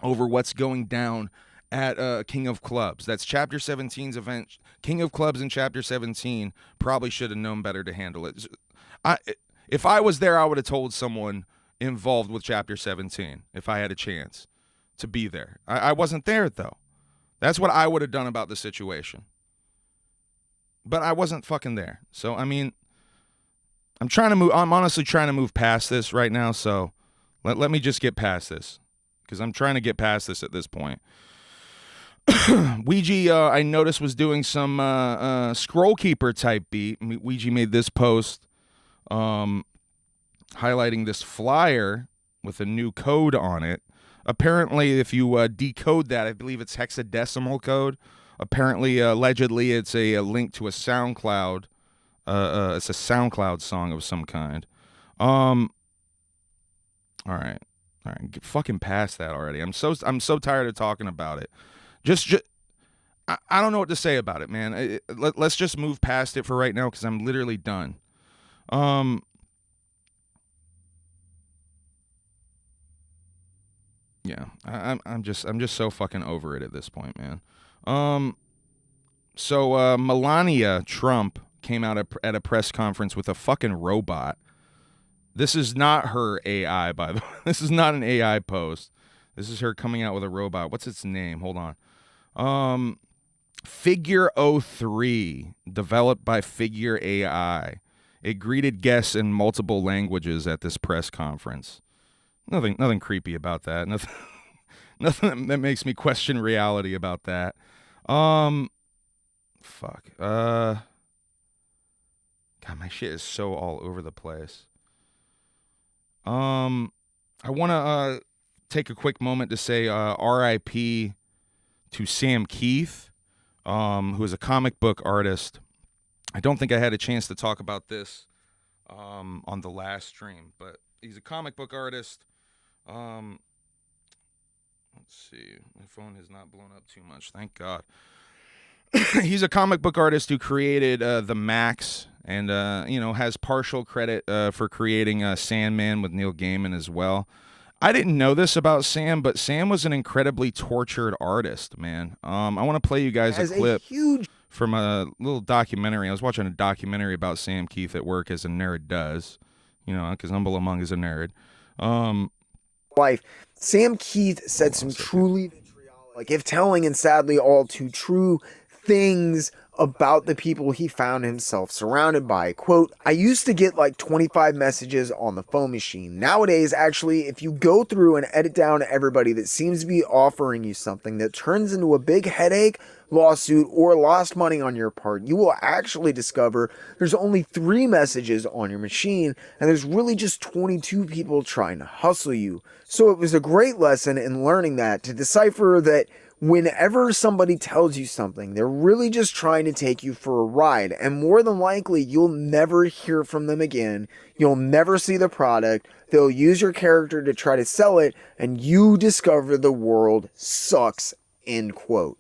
over what's going down at King of Clubs. That's Chapter 17's event. King of Clubs in Chapter 17 probably should have known better to handle it. If I was there, I would have told someone involved with Chapter 17 if I had a chance to be there. I wasn't there, though. That's what I would have done about the situation. But I wasn't fucking there. So, I mean, I'm honestly trying to move past this right now, so let me just get past this. Because I'm trying to get past this at this point. Ouija, I noticed, was doing some Scroll Keeper type beat. Ouija made this post highlighting this flyer with a new code on it. Apparently, if you decode that, I believe it's hexadecimal code. Apparently, allegedly, it's a link to a SoundCloud. It's a SoundCloud song of some kind. All right, get fucking past that already. I'm so tired of talking about it. I don't know what to say about it, man. Let's just move past it for right now because I'm literally done. Yeah, I'm just so fucking over it at this point, man. So Melania Trump came out at a press conference with a fucking robot. This is not her AI, by the way. This is not an AI post. This is her coming out with a robot. What's its name? Hold on. Figure 03, developed by Figure AI. It greeted guests in multiple languages at this press conference. Nothing creepy about that. Nothing that makes me question reality about that. Fuck. God, my shit is so all over the place. I want to take a quick moment to say R.I.P. to Sam Keith, who is a comic book artist. I don't think I had a chance to talk about this on the last stream, but he's a comic book artist. Let's see. My phone has not blown up too much. Thank God. he's a comic book artist who created the Max, and has partial credit for creating Sandman with Neil Gaiman as well. I didn't know this about Sam, but Sam was an incredibly tortured artist, man. I want to play you guys a clip from a little documentary. I was watching a documentary about Sam Keith at work, as a nerd does, because Humble Among is a nerd. Life. Sam Keith said some truly vitriolic, if telling and sadly all too true, things about the people he found himself surrounded by. Quote, I used to get like 25 messages on the phone machine. Nowadays, actually, if you go through and edit down everybody that seems to be offering you something that turns into a big headache, lawsuit, or lost money on your part, you will actually discover there's only 3 messages on your machine, and there's really just 22 people trying to hustle you. So it was a great lesson in learning that, to decipher that whenever somebody tells you something, they're really just trying to take you for a ride, and more than likely, you'll never hear from them again. You'll never see the product. They'll use your character to try to sell it, and you discover the world sucks, end quote.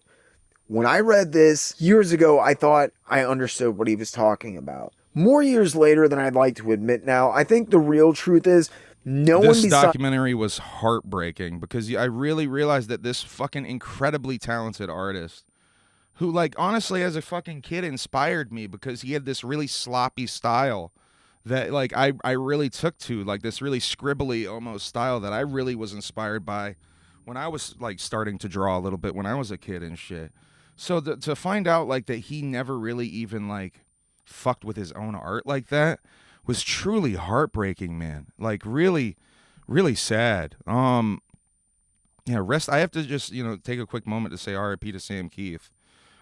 When I read this years ago, I thought I understood what he was talking about. More years later than I'd like to admit now, I think the real truth is this documentary was heartbreaking, because I really realized that this fucking incredibly talented artist, who, like, honestly, as a fucking kid inspired me, because he had this really sloppy style that, like, I really took to, like, this really scribbly almost style that I really was inspired by when I was, like, starting to draw a little bit when I was a kid and shit. So to find out, like, that he never really even, like, fucked with his own art like that was truly heartbreaking, man. Like, really, really sad. I have to just, take a quick moment to say R.I.P. to Sam Keith.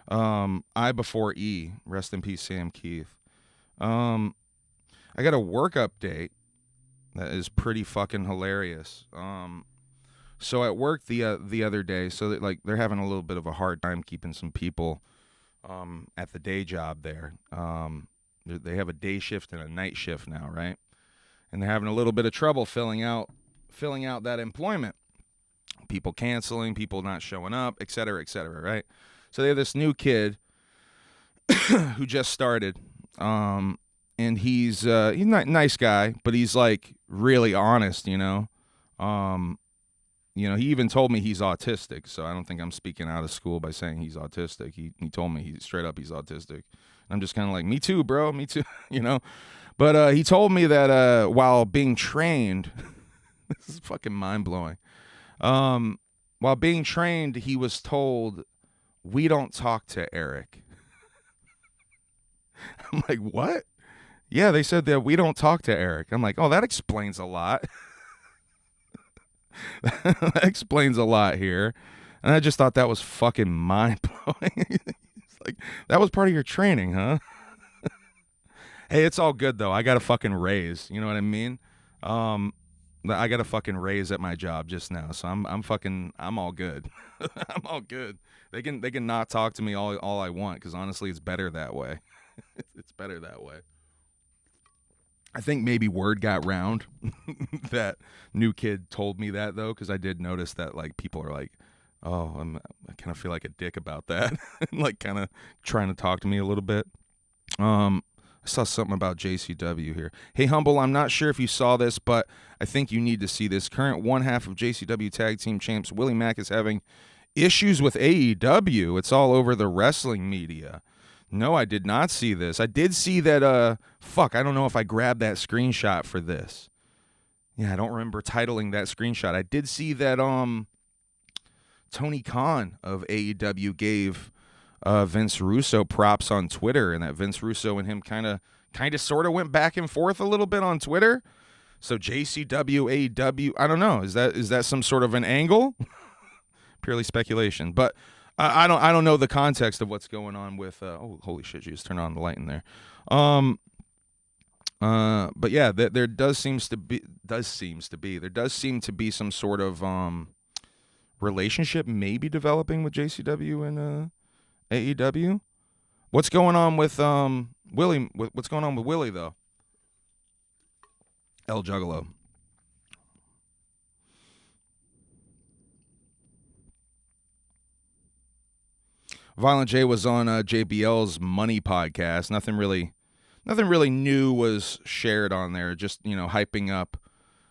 I before E. Rest in peace, Sam Keith. I got a work update that is pretty fucking hilarious. So at work the other day, so that, like, they're having a little bit of a hard time keeping some people at the day job there. They have a day shift and a night shift now, right? And they're having a little bit of trouble filling out that employment. People canceling, people not showing up, et cetera, right? So they have this new kid who just started, and he's not a nice guy, but he's, like, really honest, he even told me he's autistic, so I don't think I'm speaking out of school by saying he's autistic. He told me he's autistic. I'm just kind of like, me too, bro, me too, But he told me that while being trained, this is fucking mind-blowing. While being trained, he was told, we don't talk to Eric. I'm like, what? Yeah, they said that we don't talk to Eric. I'm like, oh, that explains a lot. That explains a lot here. And I just thought that was fucking mind-blowing. Like, that was part of your training, huh? Hey, it's all good, though. I got a fucking raise. You know what I mean? I got a fucking raise at my job just now, so I'm all good. I'm all good. They can not talk to me all I want, because honestly, it's better that way. It's better that way. I think maybe word got round that new kid told me that, though, because I did notice that, like, people are like, oh, I kind of feel like a dick about that. Like, kind of trying to talk to me a little bit. I saw something about JCW here. Hey, Humble, I'm not sure if you saw this, but I think you need to see this. Current one half of JCW Tag Team Champs, Willie Mack, is having issues with AEW. It's all over the wrestling media. No, I did not see this. I did see that, I don't know if I grabbed that screenshot for this. Yeah, I don't remember titling that screenshot. I did see that, Tony Khan of AEW gave Vince Russo props on Twitter, and that Vince Russo and him kind of sort of went back and forth a little bit on Twitter. So JCW, AEW, I don't know. Is that some sort of an angle? Purely speculation, but I don't know the context of what's going on with. Oh, holy shit! You just turned on the light in there. But yeah, there does seem to be some sort of relationship maybe developing with JCW and AEW. What's going on with Willie? What's going on with Willie though? El Juggalo. Violent J was on JBL's Money podcast. Nothing really new was shared on there. Just, hyping up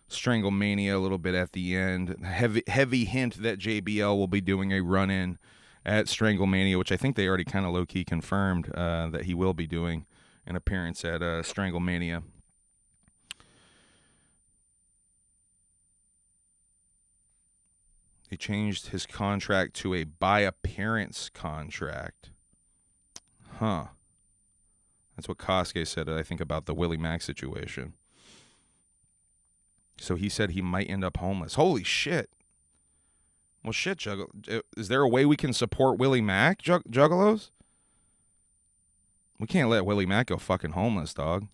Stranglemania a little bit at the end. Heavy hint that JBL will be doing a run-in at Stranglemania, which I think they already kind of low-key confirmed that he will be doing an appearance at Stranglemania. He changed his contract to a by-appearance contract. Huh. That's what Kosuke said, I think, about the Willie Mack situation. So he said he might end up homeless. Holy shit. Well, shit, Juggalo. Is there a way we can support Willie Mack, Juggalos? We can't let Willie Mack go fucking homeless, dog.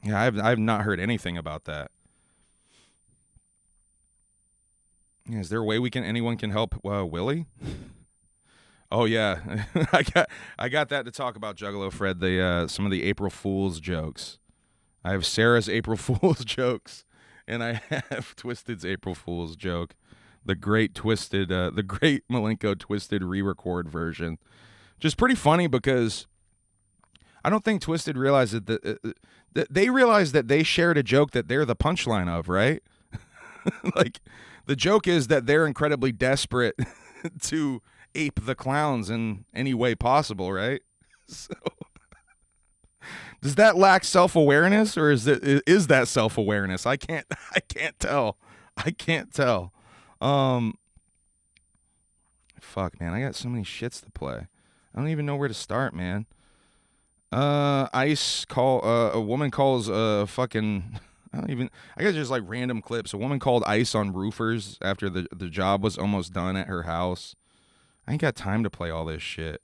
Yeah, I've not heard anything about that. Yeah, is there a way anyone can help Willie? Oh yeah, I got that to talk about, Juggalo Fred. Some of the April Fool's jokes. I have Sarah's April Fool's jokes, and I have Twisted's April Fool's joke, the great Malenko Twisted re-record version. Just pretty funny because I don't think Twisted realized that they realized that they shared a joke that they're the punchline of, right? Like, the joke is that they're incredibly desperate to ape the clowns in any way possible, right? So, does that lack self-awareness, or is that self-awareness? I can't tell. Fuck, man, I got so many shits to play. I don't even know where to start, man. A woman calls fucking, I guess just like random clips. A woman called ICE on roofers after the job was almost done at her house. I ain't got time to play all this shit.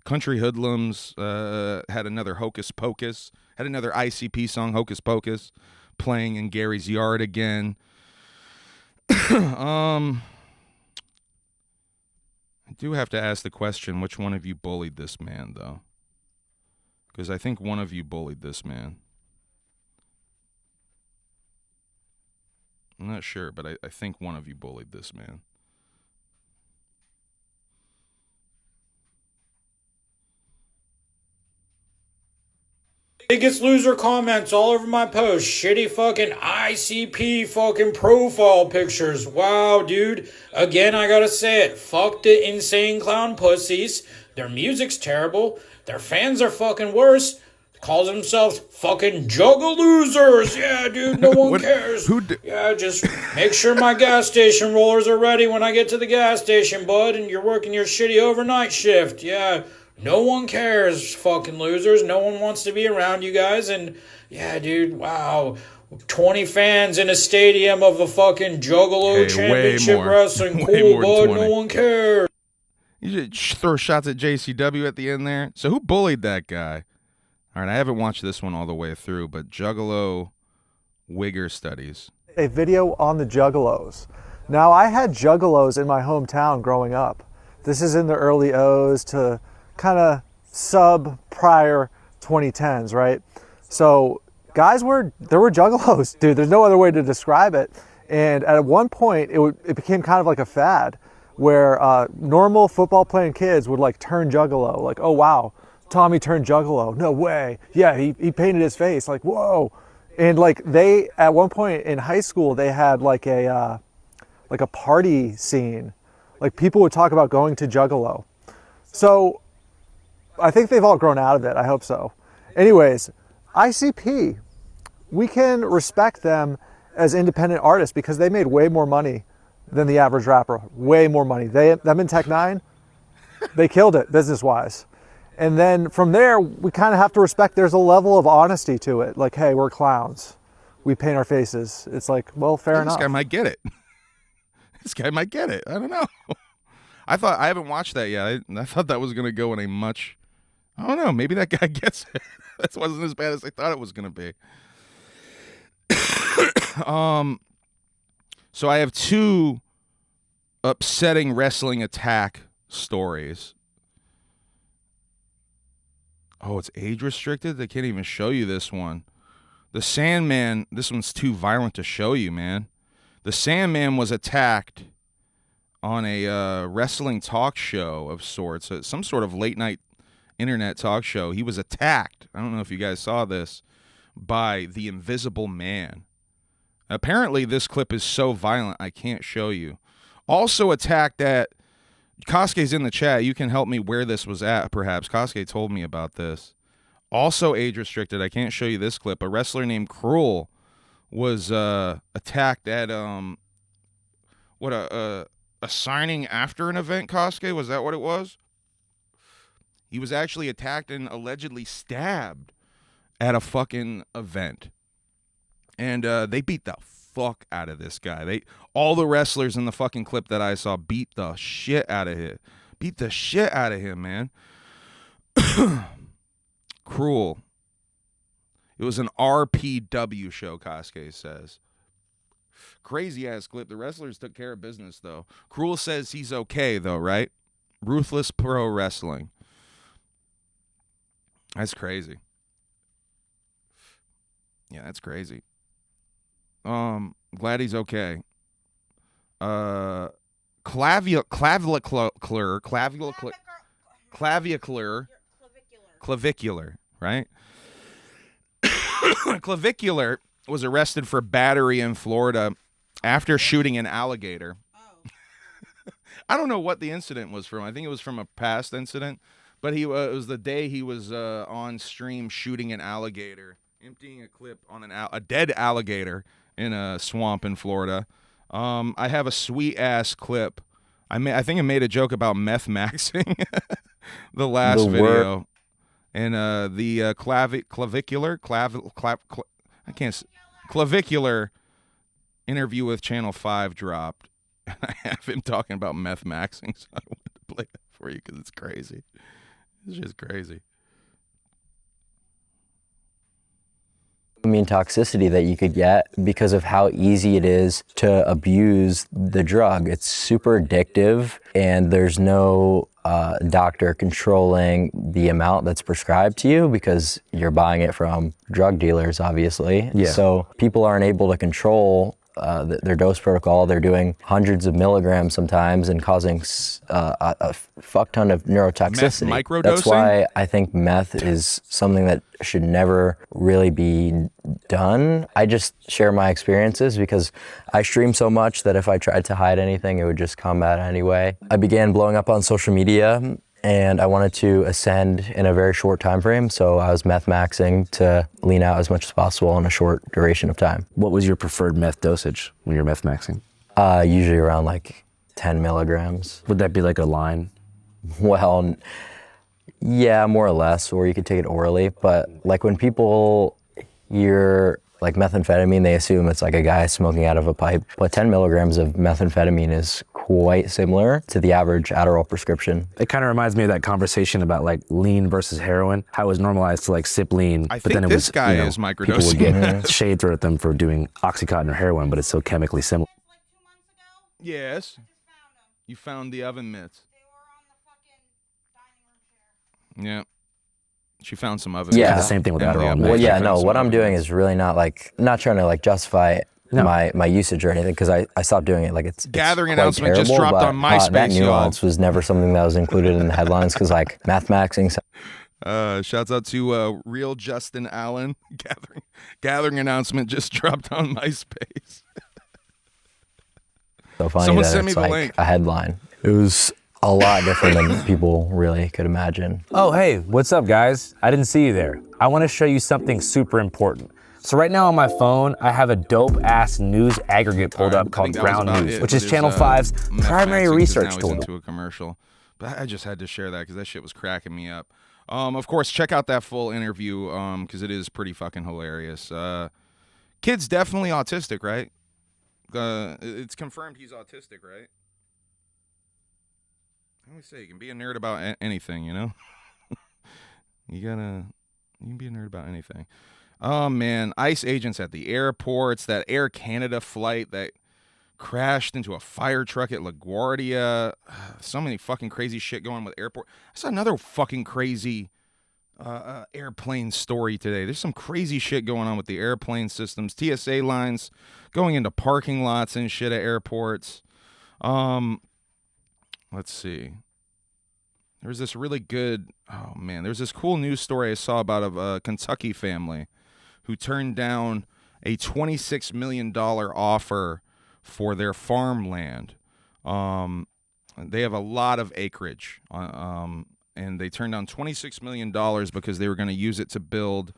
Country Hoodlums had another Hocus Pocus, had another ICP song, Hocus Pocus, playing in Gary's yard again. I do have to ask the question, which one of you bullied this man, though? Because I think one of you bullied this man. I'm not sure, but I think one of you bullied this man. Biggest loser comments all over my post. Shitty fucking ICP fucking profile pictures. Wow, dude. Again, I gotta say it. Fuck the insane clown pussies. Their music's terrible. Their fans are fucking worse. Calls themselves fucking Juggalosers. Yeah, dude, no one cares. Yeah, just make sure my gas station rollers are ready when I get to the gas station, bud, and you're working your shitty overnight shift. Yeah. No one cares, fucking losers. No one wants to be around you guys. And yeah, dude, wow. 20 fans in a stadium of a fucking Juggalo championship wrestling. Cool, bud. No one cares. You should throw shots at JCW at the end there. So who bullied that guy? All right, I haven't watched this one all the way through, but Juggalo Wigger Studies. A video on the Juggalos. Now, I had Juggalos in my hometown growing up. This is in the early O's to kind of prior 2010s, right? So there were Juggalos, dude. There's no other way to describe it. And at one point, it became kind of like a fad where normal football playing kids would like turn Juggalo, like, oh wow, Tommy turned Juggalo. No way. Yeah, he painted his face, like, whoa. And like they, at one point in high school, they had like a party scene. Like people would talk about going to Juggalo. So I think they've all grown out of it. I hope so. Anyways, ICP, we can respect them as independent artists because they made way more money than the average rapper. Way more money. Them in Tech 9, they killed it business-wise. And then from there, we kind of have to respect there's a level of honesty to it. Like, hey, we're clowns. We paint our faces. It's like, well, fair enough. This guy might get it. This guy might get it. I don't know. I haven't watched that yet. I thought that was going to go in a much... I don't know. Maybe that guy gets it. That wasn't as bad as I thought it was going to be. So I have two upsetting wrestling attack stories. Oh, it's age restricted? They can't even show you this one. The Sandman, this one's too violent to show you, man. The Sandman was attacked on a wrestling talk show of sorts, some sort of late night internet talk show. He was attacked. I don't know if you guys saw this, by the Invisible Man. Apparently, this clip is so violent I can't show you. Also attacked at Kosuke's in the chat. You can help me where this was at, perhaps. Kosuke told me about this. Also age restricted. I can't show you this clip. A wrestler named Cruel was attacked at a signing after an event. Kosuke, was that what it was? He was actually attacked and allegedly stabbed at a fucking event. And they beat the fuck out of this guy. All the wrestlers in the fucking clip that I saw beat the shit out of him. Beat the shit out of him, man. Cruel. It was an RPW show, Kosuke says. Crazy ass clip. The wrestlers took care of business, though. Cruel says he's okay, though, right? Ruthless Pro Wrestling. That's crazy. Yeah, that's crazy. Glad he's okay. Clavicular, right? Clavicular was arrested for battery in Florida after shooting an alligator. I don't know what the incident was from. I think it was from a past incident, but it was the day he was on stream shooting an alligator, emptying a clip on a dead alligator in a swamp in Florida. I have a sweet ass clip. I think I made a joke about meth maxing the last video, and the clavicular interview with Channel 5 dropped. I have him talking about meth maxing, so I wanted to play that for you because it's crazy. It's just crazy. Toxicity that you could get because of how easy it is to abuse the drug. It's super addictive, and there's no doctor controlling the amount that's prescribed to you because you're buying it from drug dealers, obviously. Yeah. So people aren't able to control their dose protocol. They're doing hundreds of milligrams sometimes and causing a fuck ton of neurotoxicity. Meth microdosing? That's why I think meth is something that should never really be done. I just share my experiences because I stream so much that if I tried to hide anything, it would just come out anyway. I began blowing up on social media, and I wanted to ascend in a very short time frame, so I was meth maxing to lean out as much as possible in a short duration of time. What was your preferred meth dosage when you're meth maxing? Usually around like 10 milligrams. Would that be like a line? Well, yeah, more or less, or you could take it orally, but like when people hear like methamphetamine, they assume it's like a guy smoking out of a pipe, but 10 milligrams of methamphetamine is quite similar to the average Adderall prescription. It kind of reminds me of that conversation about like lean versus heroin, how it was normalized to like sip lean, I but think then it this was, guy you know, is microdosing. people would get shade thrown at them for doing Oxycontin or heroin, but it's so chemically similar. Yes. You found the oven mitts. Yeah. She found some oven mitts. Yeah. The same thing with Adderall. Well, yeah, no, what I'm doing is really not trying to like justify my usage or anything, because I stopped doing it. Like it's Gathering quite announcement terrible, just dropped but, on MySpace, that y'all. nuance was never something that was included in the headlines, because like math maxing. Shouts out to Real Justin Allen. Gathering announcement just dropped on MySpace. So funny Someone that send me it's the like link. a headline. It was a lot different than people really could imagine. Oh, hey, what's up, guys? I didn't see you there. I want to show you something super important. So right now on my phone, I have a dope-ass news aggregate pulled up called Ground News, which is Channel 5's primary research tool. Into a commercial, but I just had to share that because that shit was cracking me up. Of course, check out that full interview because it is pretty fucking hilarious. Kid's definitely autistic, right? It's confirmed he's autistic, right? I always say you can be a nerd about anything, you know? You can be a nerd about anything. Oh, man. ICE agents at the airports, that Air Canada flight that crashed into a fire truck at LaGuardia. So many fucking crazy shit going on with airport. I saw another fucking crazy airplane story today. There's some crazy shit going on with the airplane systems. TSA lines going into parking lots and shit at airports. let's see. There was this really good, there's this cool news story I saw about a Kentucky family who turned down a $26 million offer for their farmland. They have a lot of acreage, and they turned down $26 million because they were going to use it to build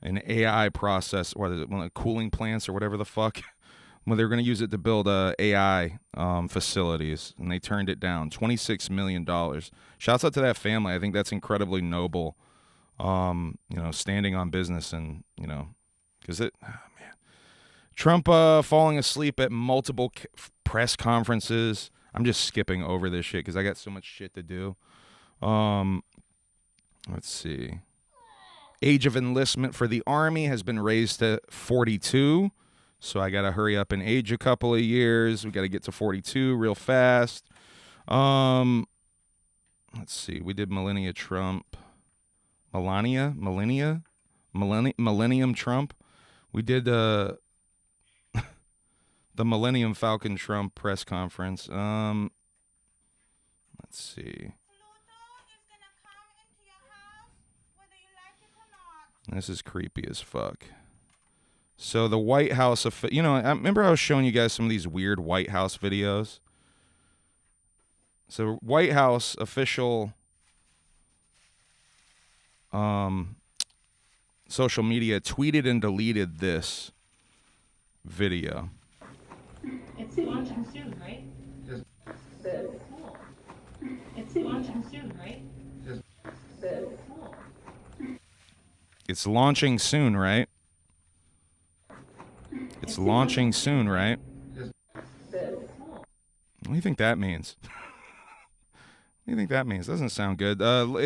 an AI process, what is it, cooling plants or whatever the fuck. Well, they were going to use it to build AI facilities, and they turned it down. $26 million. Shouts out to that family. I think that's incredibly noble, standing on business and, because Trump falling asleep at multiple press conferences. I'm just skipping over this shit because I got so much shit to do. Let's see. Age of enlistment for the Army has been raised to 42. So I got to hurry up and age a couple of years. We got to get to 42 real fast. Let's see. We did Millennium Trump. Millennium Trump. We did the Millennium Falcon Trump press conference. Let's see. This is creepy as fuck. So the White House, I remember I was showing you guys some of these weird White House videos. So White House official social media tweeted and deleted this video. It's launching soon, right? Yes. Cool. It's launching soon, right? Yes. Cool. It's launching soon, right? It's launching soon, right? What do you think that means? What do you think that means? Doesn't sound good.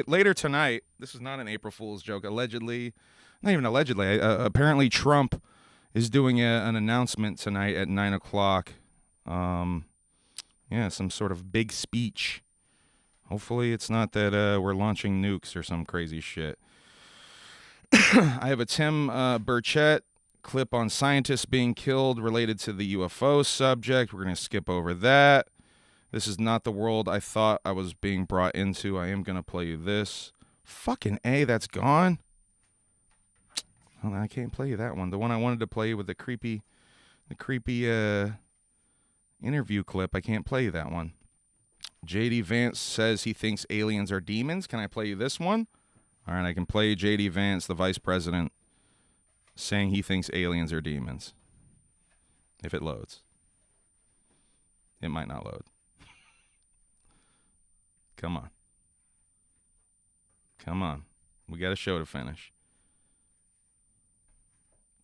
Later tonight, this is not an April Fool's joke. Allegedly, not even allegedly, apparently Trump is doing an announcement tonight at 9 o'clock. Some sort of big speech. Hopefully it's not that we're launching nukes or some crazy shit. I have a Tim Burchett clip on scientists being killed related to the UFO subject. We're going to skip over that. This is not the world I thought I was being brought into. I am going to play you this. Fucking A, that's gone. Oh, I can't play you that one. The one I wanted to play you with the creepy interview clip. I can't play you that one. J.D. Vance says he thinks aliens are demons. Can I play you this one? All right, I can play J.D. Vance, the vice president, saying he thinks aliens are demons. If it loads. It might not load. Come on. Come on. We got a show to finish.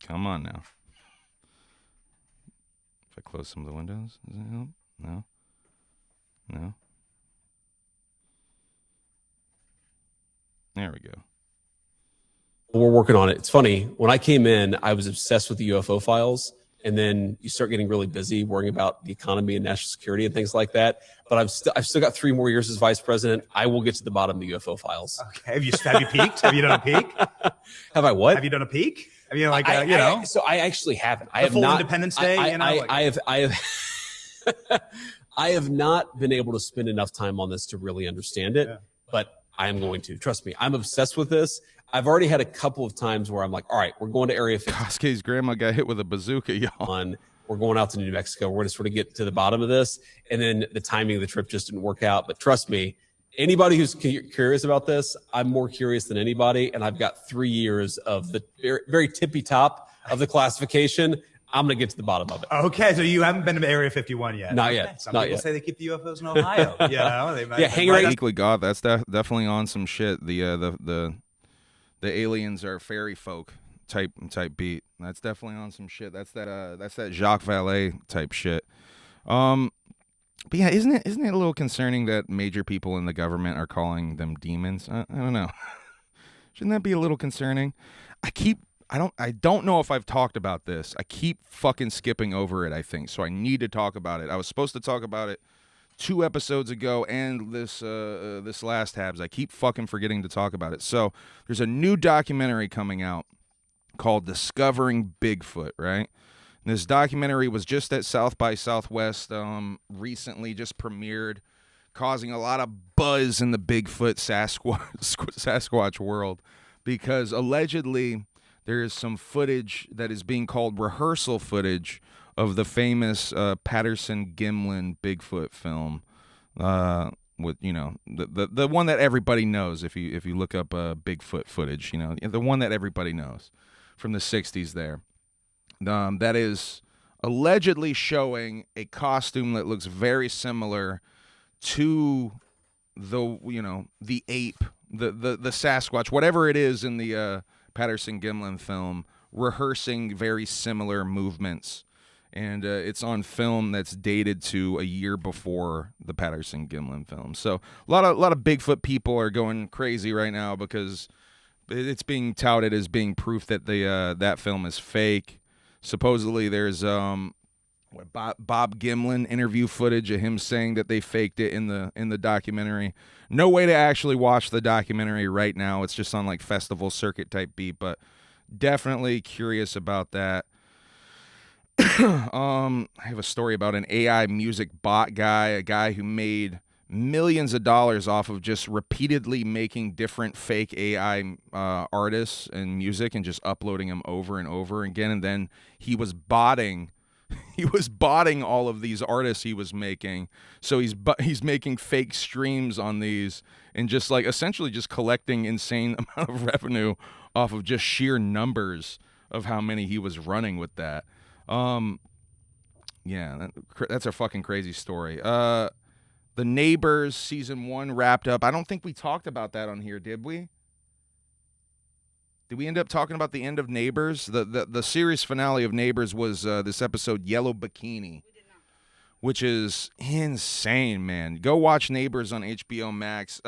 Come on now. If I close some of the windows, does it help? No? No? There we go. We're working on it. It's funny. When I came in, I was obsessed with the UFO files. And then you start getting really busy worrying about the economy and national security and things like that. But I've still got 3 more years as vice president. I will get to the bottom of the UFO files. Okay. Have you peeked? Have you done a peek? Have I what? Have you done a peek? I mean, So I actually haven't. I the have full not. Independence Day. I have. I have not been able to spend enough time on this to really understand it. Yeah. But I am going to. Trust me. I'm obsessed with this. I've already had a couple of times where I'm like, all right, we're going to Area 51. Kosuke's grandma got hit with a bazooka, y'all. We're going out to New Mexico. We're going to sort of get to the bottom of this. And then the timing of the trip just didn't work out. But trust me, anybody who's curious about this, I'm more curious than anybody. And I've got 3 years of the very, very tippy top of the classification. I'm going to get to the bottom of it. Okay, so you haven't been to Area 51 yet? Not yet. Some Not people yet. say they keep the UFOs in Ohio. They might, hang around. Equally God, that's definitely on some shit. The aliens are fairy folk type beat. That's definitely on some shit. That's that Jacques Vallée type shit. But yeah, isn't it a little concerning that major people in the government are calling them demons? I don't know. Shouldn't that be a little concerning? I don't know if I've talked about this. I keep fucking skipping over it, I think. So I need to talk about it. I was supposed to talk about it 2 episodes ago and this last HABS. I keep fucking forgetting to talk about it. So there's a new documentary coming out called Discovering Bigfoot, right? And this documentary was just at South by Southwest recently, just premiered. causing a lot of buzz in the Bigfoot Sasquatch world, because allegedly there is some footage that is being called rehearsal footage of the famous Patterson-Gimlin Bigfoot film, with the one that everybody knows if you look up Bigfoot footage, the one that everybody knows from the 60s there. That is allegedly showing a costume that looks very similar to the ape, the Sasquatch, whatever it is in the Patterson-Gimlin film, rehearsing very similar movements. And it's on film that's dated to a year before the Patterson-Gimlin film. So a lot of Bigfoot people are going crazy right now because it's being touted as being proof that that film is fake. Supposedly there's Bob Gimlin interview footage of him saying that they faked it in the documentary. No way to actually watch the documentary right now. It's just on like festival circuit type beat, but definitely curious about that. I have a story about an AI music bot guy, a guy who made millions of dollars off of just repeatedly making different fake AI artists and music and just uploading them over and over again. And then he was botting all of these artists he was making. So he's making fake streams on these and just like essentially just collecting insane amount of revenue off of just sheer numbers of how many he was running with that. Yeah, that's a fucking crazy story. The Neighbors season 1 wrapped up. I don't think we talked about that on here, did we? Did we end up talking about the end of Neighbors? The series finale of Neighbors was this episode, Yellow Bikini, which is insane, man. Go watch Neighbors on HBO Max.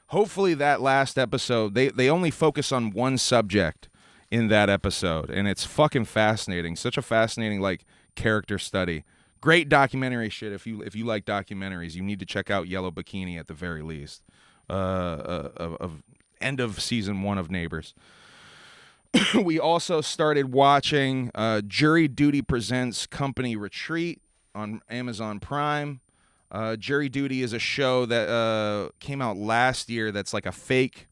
Hopefully that last episode, they only focus on one subject in that episode, and it's fucking fascinating. Such a fascinating like character study. Great documentary shit. If you like documentaries, you need to check out Yellow Bikini at the very least. Of end of season 1 of Neighbors. We also started watching Jury Duty Presents Company Retreat on Amazon Prime. Jury Duty is a show that came out last year that's like a fake.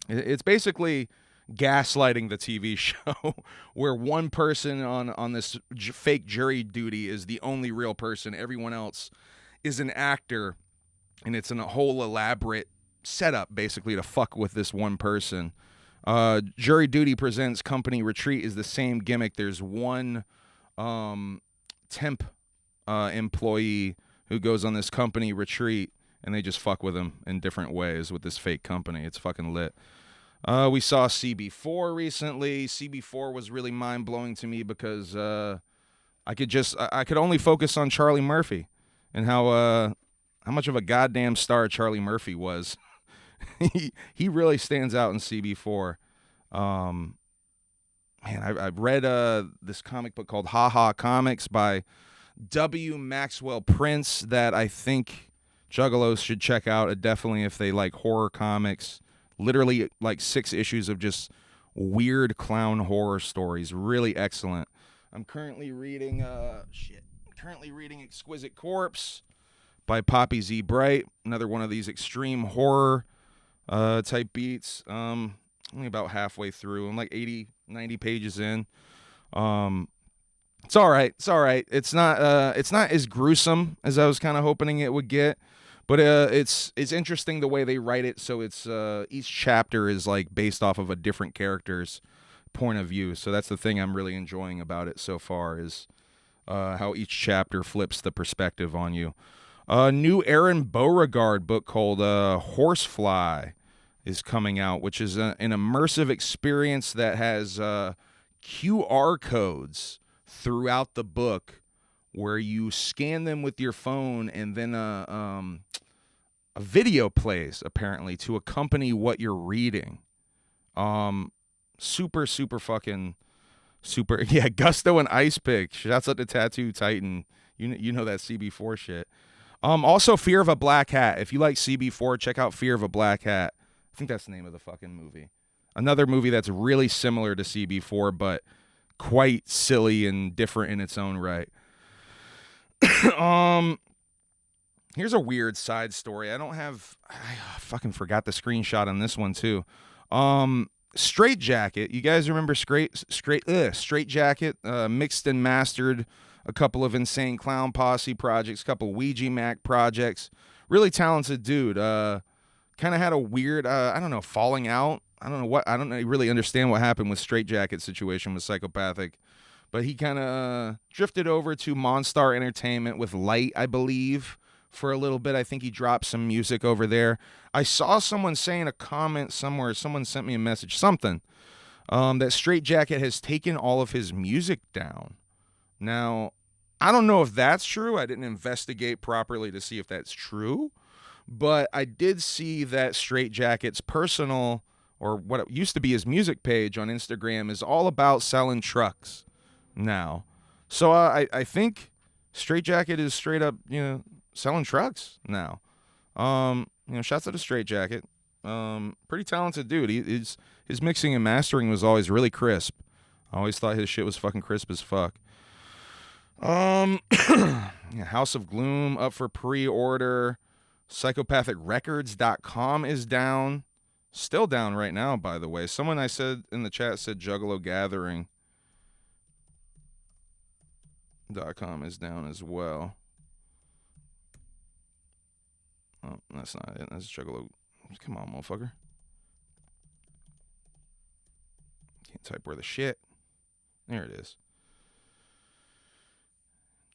It's basically gaslighting the TV show where one person on this fake jury duty is the only real person. Everyone else is an actor, and it's in a whole elaborate setup basically to fuck with this one person. Jury Duty Presents Company Retreat is the same gimmick. There's one temp employee who goes on this company retreat, and they just fuck with him in different ways with this fake company. It's fucking lit. We saw CB4 recently. CB4 was really mind-blowing to me because I could only focus on Charlie Murphy and how much of a goddamn star Charlie Murphy was. he really stands out in CB4. Man, I've read this comic book called Ha Ha Comics by W. Maxwell Prince that I think Juggalos should check out. Definitely if they like horror comics. Literally like 6 issues of just weird clown horror stories. Really excellent. I'm currently reading Exquisite Corpse by Poppy Z. Bright. Another one of these extreme horror type beats. Only about halfway through. I'm like 80, 90 pages in. It's all right. It's not as gruesome as I was kind of hoping it would get. But it's interesting the way they write it. So it's each chapter is like based off of a different character's point of view. So that's the thing I'm really enjoying about it so far is how each chapter flips the perspective on you. A new Aaron Beauregard book called Horsefly is coming out, which is an immersive experience that has QR codes throughout the book where you scan them with your phone and then a video plays, apparently, to accompany what you're reading. Super fucking super. Yeah, Gusto and Ice Pick. Shouts out to Tattoo Titan. You know that CB4 shit. Also, Fear of a Black Hat. If you like CB4, check out Fear of a Black Hat. I think that's the name of the fucking movie. Another movie that's really similar to CB4, but quite silly and different in its own right. Here's a weird side story. I fucking forgot the screenshot on this one too. Straight Jacket. You guys remember Straight Jacket? Mixed and mastered a couple of Insane Clown Posse projects, a couple Ouija Mac projects. Really talented dude. Kind of had a weird, I don't know, falling out. I don't really understand what happened with Straight Jacket situation with Psychopathic. But he kind of drifted over to Monstar Entertainment with Light, I believe, for a little bit. I think he dropped some music over there. I saw someone saying a comment somewhere. Someone sent me a message, something, that Straight Jacket has taken all of his music down. Now, I don't know if that's true. I didn't investigate properly to see if that's true. But I did see that Straight Jacket's personal, or what it used to be his music page on Instagram, is all about selling trucks now. So I think Straight Jacket is straight up, selling trucks now. Shouts out to Straight Jacket. Pretty talented dude. His mixing and mastering was always really crisp. I always thought his shit was fucking crisp as fuck. House of Gloom up for pre-order. Psychopathicrecords.com is down. Still down right now, by the way. Someone I said in the chat said Juggalo Gathering.com is down as well. Oh, that's not it. That's Juggalo. Come on, motherfucker. Can't type where the shit. There it is.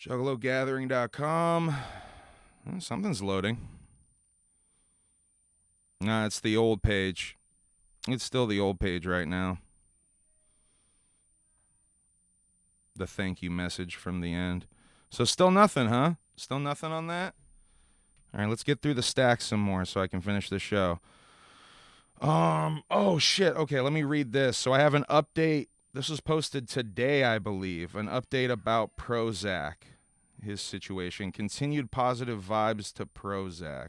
JuggaloGathering.com. Something's loading. Nah, it's the old page. It's still the old page right now. The thank you message from the end. So still nothing, huh? Still nothing on that? All right, let's get through the stacks some more so I can finish the show. Oh, shit. Okay, let me read this. So I have an update. This was posted today, I believe. An update about Prozac, his situation. Continued positive vibes to Prozac.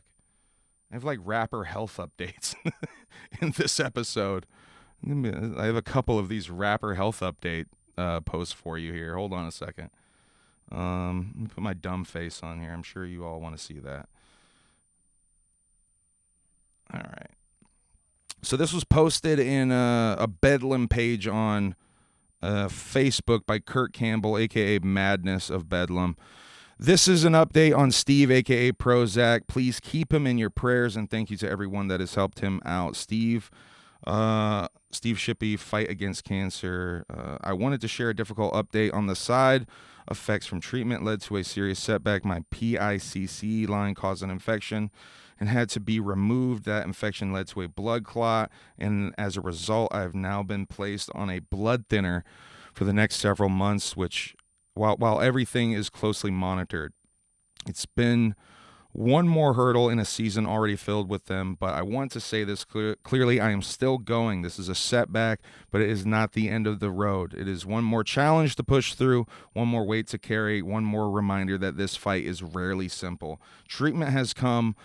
I have like rapper health updates in this episode. I have a couple of these rapper health update posts for you here. Hold on a second. Let me put my dumb face on here. I'm sure you all want to see that. All right. So this was posted in a Bedlam page on Facebook by Kurt Campbell, a.k.a. Madness of Bedlam. This is an update on Steve, a.k.a. Prozac. Please keep him in your prayers, and thank you to everyone that has helped him out. Steve Shippey, fight against cancer. I wanted to share a difficult update on the side. Effects from treatment led to a serious setback. My PICC line caused an infection and had to be removed. That infection led to a blood clot, and as a result, I have now been placed on a blood thinner for the next several months, which, while everything is closely monitored, it's been one more hurdle in a season already filled with them. But I want to say this clearly. I am still going. This is a setback, but it is not the end of the road. It is one more challenge to push through, one more weight to carry, one more reminder that this fight is rarely simple. Treatment has come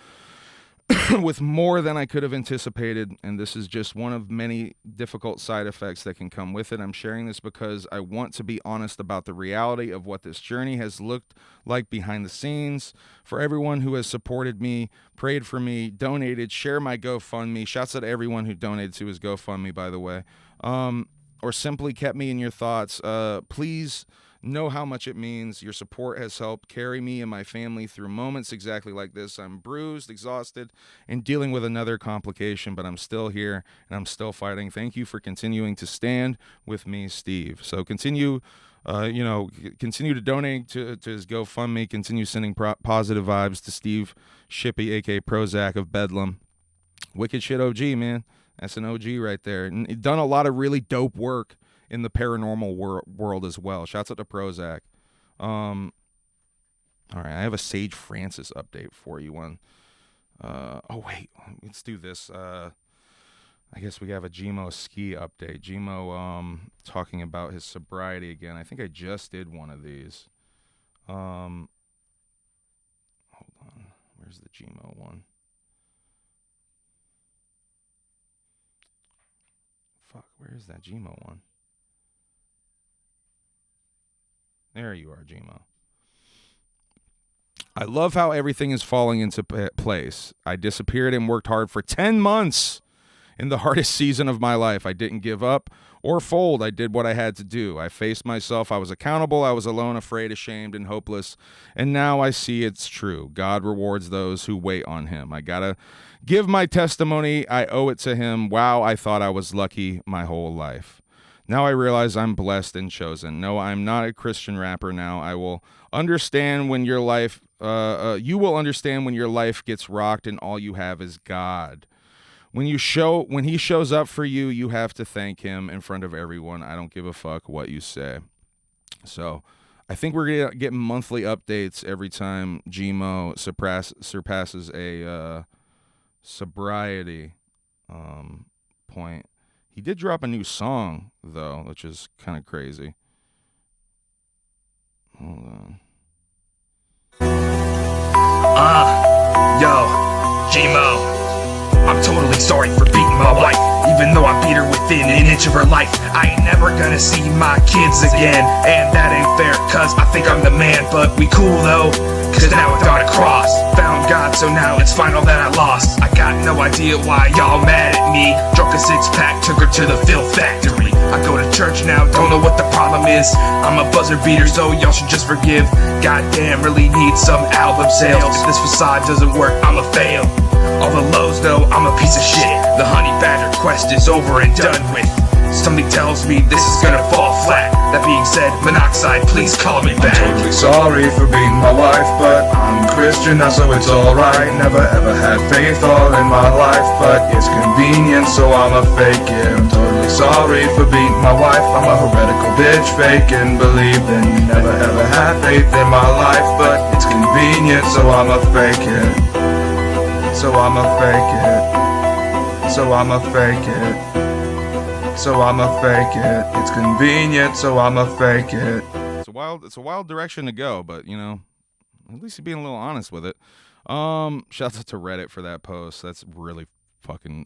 with more than I could have anticipated, and this is just one of many difficult side effects that can come with it. I'm sharing this because I want to be honest about the reality of what this journey has looked like behind the scenes. For everyone who has supported me, prayed for me, donated, share my GoFundMe. Shouts out to everyone who donated to his GoFundMe, by the way, or simply kept me in your thoughts. Please know how much it means. Your support has helped carry me and my family through moments exactly like this. I'm bruised, exhausted, and dealing with another complication, but I'm still here and I'm still fighting. Thank you for continuing to stand with me, Steve. So continue to donate to his GoFundMe. Continue sending positive vibes to Steve Shippey, aka Prozac of Bedlam. Wicked shit OG, man. That's an OG right there. And he's done a lot of really dope work in the paranormal world as well. Shouts out to Prozac. All right, I have a Sage Francis update for you. Let's do this. I guess we have a Gmo ski update. Gmo talking about his sobriety again. I think I just did one of these. Hold on. Where's the Gmo one? Fuck, where is that Gmo one? There you are, Gmo. I love how everything is falling into place. I disappeared and worked hard for 10 months in the hardest season of my life. I didn't give up or fold. I did what I had to do. I faced myself. I was accountable. I was alone, afraid, ashamed, and hopeless. And now I see it's true. God rewards those who wait on him. I gotta give my testimony. I owe it to him. Wow, I thought I was lucky my whole life. Now I realize I'm blessed and chosen. No, I'm not a Christian rapper now. I will understand when your life, you will understand when your life gets rocked and all you have is God. When he shows up for you, you have to thank him in front of everyone. I don't give a fuck what you say. So I think we're going to get monthly updates every time Gmo surpasses a sobriety point. He did drop a new song, though, which is kind of crazy. Hold on. Yo, Gmo. I'm totally sorry for beating my wife, even though I beat her within an inch of her life. I ain't never gonna see my kids again, and that ain't fair, cause I think I'm the man. But we cool though, cause now I got a cross. Found God, so now it's final that I lost. I got no idea why y'all mad at me. Drunk a 6-pack, took her to the filth factory. I go to church now, don't know what the problem is. I'm a buzzer beater, so y'all should just forgive. Goddamn, really need some album sales. If this facade doesn't work, I'ma fail. All the lows though, I'm a piece of shit. The honey badger quest is over and done with. Something tells me this is gonna fall flat. That being said, Monoxide, please call me back. I'm totally sorry for beating my wife, but I'm Christian now, so it's alright. Never ever had faith all in my life, but it's convenient, so I'ma fake it. I'm totally sorry for beating my wife. I'm a heretical bitch, faking, believing. Never ever had faith in my life, but it's convenient, so I'ma fake it. So I'ma fake it. So I'ma fake it. So I'ma fake it. It's convenient, so I'ma fake it. It's a wild direction to go, but you know, at least you're being a little honest with it. Shouts out to Reddit for that post. That's really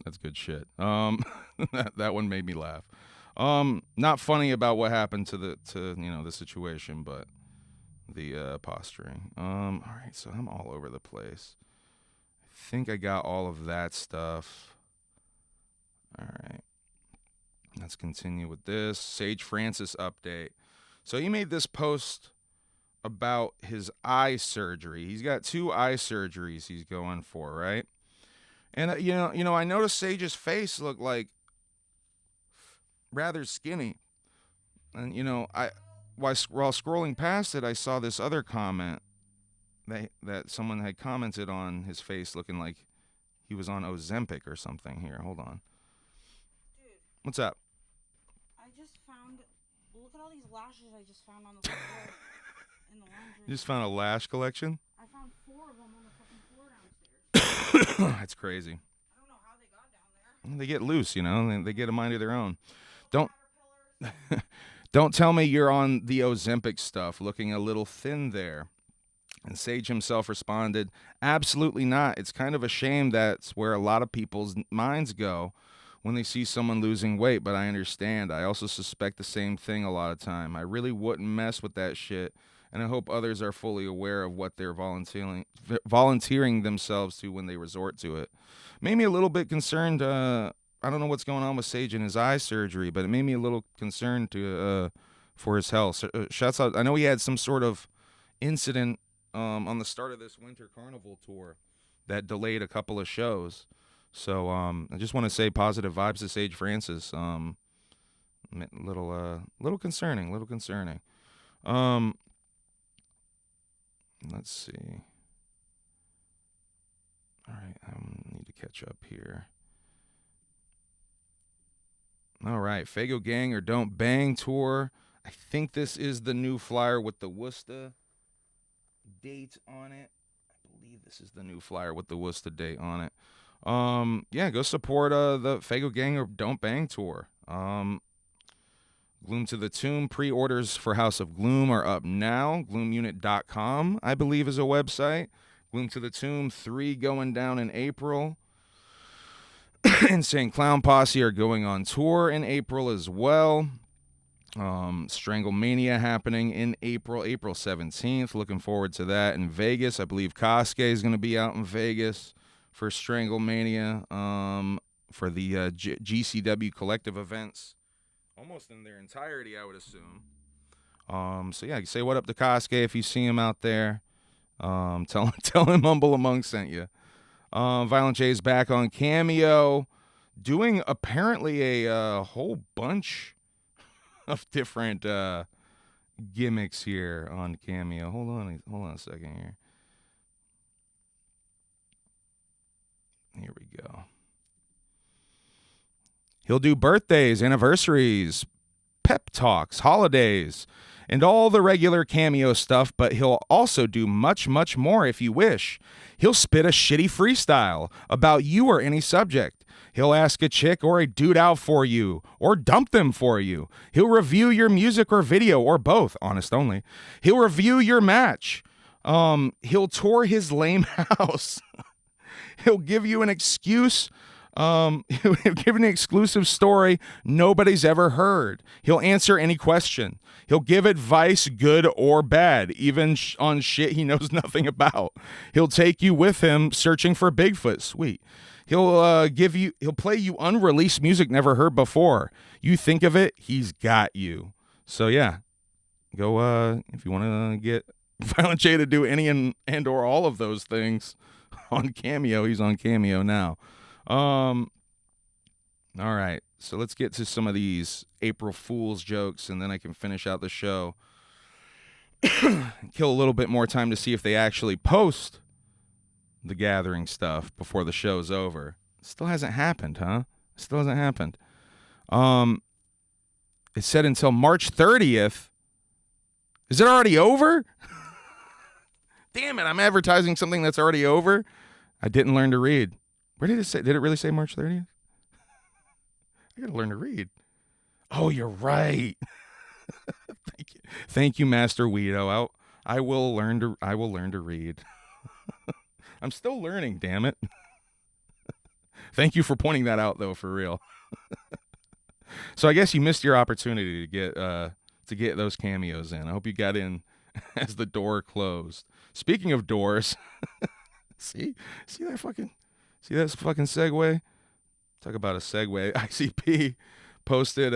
that's good shit. That one made me laugh. Not funny about what happened to the situation, but the posturing. All right, so I'm all over the place. I think I got all of that stuff. All right. Let's continue with this. Sage Francis update. So he made this post about his eye surgery. He's got 2 eye surgeries he's going for, right? And I noticed Sage's face looked like rather skinny. And while scrolling past it, I saw this other comment that someone had commented on his face looking like he was on Ozempic or something. Here, hold on. Dude. What's up? I just found, look at all these lashes I just found on the floor in the laundry. You just found a lash collection? I found 4 of them on the fucking floor downstairs. That's crazy. I don't know how they got down there. They get loose, they get a mind of their own. Don't tell me you're on the Ozempic stuff, looking a little thin there. And Sage himself responded, absolutely not. It's kind of a shame that's where a lot of people's minds go when they see someone losing weight, but I understand. I also suspect the same thing a lot of time. I really wouldn't mess with that shit, and I hope others are fully aware of what they're volunteering themselves to when they resort to it. Made me a little bit concerned. I don't know what's going on with Sage and his eye surgery, but it made me a little concerned for his health. Shouts out. I know he had some sort of incident on the start of this winter carnival tour that delayed a couple of shows. So I just want to say positive vibes to Sage Francis. Little concerning. Let's see. All right, I need to catch up here. All right, Fago Gang or Don't Bang tour. I think this is the new flyer with the Worcester date on it. I believe this is the new flyer with the Worcester date on it. Yeah, go support the Fago Gang or Don't Bang tour. Gloom to the Tomb pre-orders for House of Gloom are up now. Gloomunit.com, I believe, is a website. Gloom to the Tomb 3 going down in April. Insane Clown Posse are going on tour in April as well. Stranglemania happening in April 17th. Looking forward to that in Vegas. I believe Kosuke is going to be out in Vegas for Stranglemania, for the GCW collective events, almost in their entirety, I would assume. So yeah, say what up to Kosuke if you see him out there. Tell him Humble Among sent you. Violent J is back on Cameo, doing apparently a whole bunch of different gimmicks here on Cameo. Hold on a second here. Here we go. He'll do birthdays, anniversaries, pep talks, holidays, and all the regular Cameo stuff, but he'll also do much, much more if you wish. He'll spit a shitty freestyle about you or any subject. He'll ask a chick or a dude out for you, or dump them for you. He'll review your music or video, or both, honest only. He'll review your match. He'll tour his lame house. He'll give you an excuse. He'll give an exclusive story nobody's ever heard. He'll answer any question. He'll give advice, good or bad, even on shit he knows nothing about. He'll take you with him searching for Bigfoot. Sweet. He'll play you unreleased music never heard before. You think of it, he's got you. So yeah, go if you want to get Violent J to do any and or all of those things on Cameo. He's on Cameo now. All right, so let's get to some of these April Fool's jokes, and then I can finish out the show. Kill a little bit more time to see if they actually post the gathering stuff before the show's over. Still hasn't happened, huh? Still hasn't happened. It said until March 30th. Is it already over? Damn it, I'm advertising something that's already over. I didn't learn to read. Where did it say? Did it really say March 30th? I gotta learn to read. Oh, you're right. Thank you, Master Weedo. I will learn to read. I'm still learning, damn it. Thank you for pointing that out, though, for real. So I guess you missed your opportunity to get those cameos in. I hope you got in as the door closed. Speaking of doors, see that fucking segue? Talk about a segue. ICP posted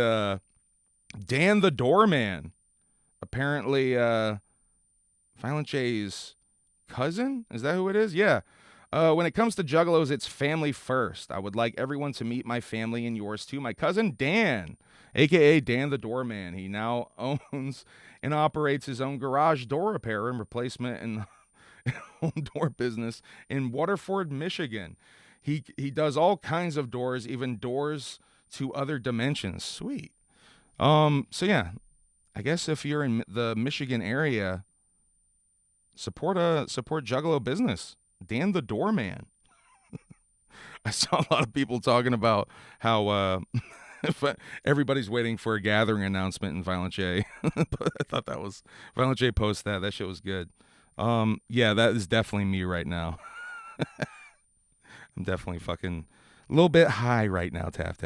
Dan the Doorman. Apparently Violent J's cousin? Is that who it is? Yeah. When it comes to Juggalos, it's family first. I would like everyone to meet my family and yours too. My cousin Dan, a.k.a. Dan the Doorman. He now owns and operates his own garage door repair and replacement and home door business in Waterford, Michigan. He does all kinds of doors, even doors to other dimensions. Sweet. So yeah, I guess if you're in the Michigan area, support Juggalo business. Dan the Doorman. I saw a lot of people talking about how everybody's waiting for a gathering announcement in Violent J. But I thought that was Violent J post that. That shit was good. Yeah, that is definitely me right now. I'm definitely fucking a little bit high right now, Taff.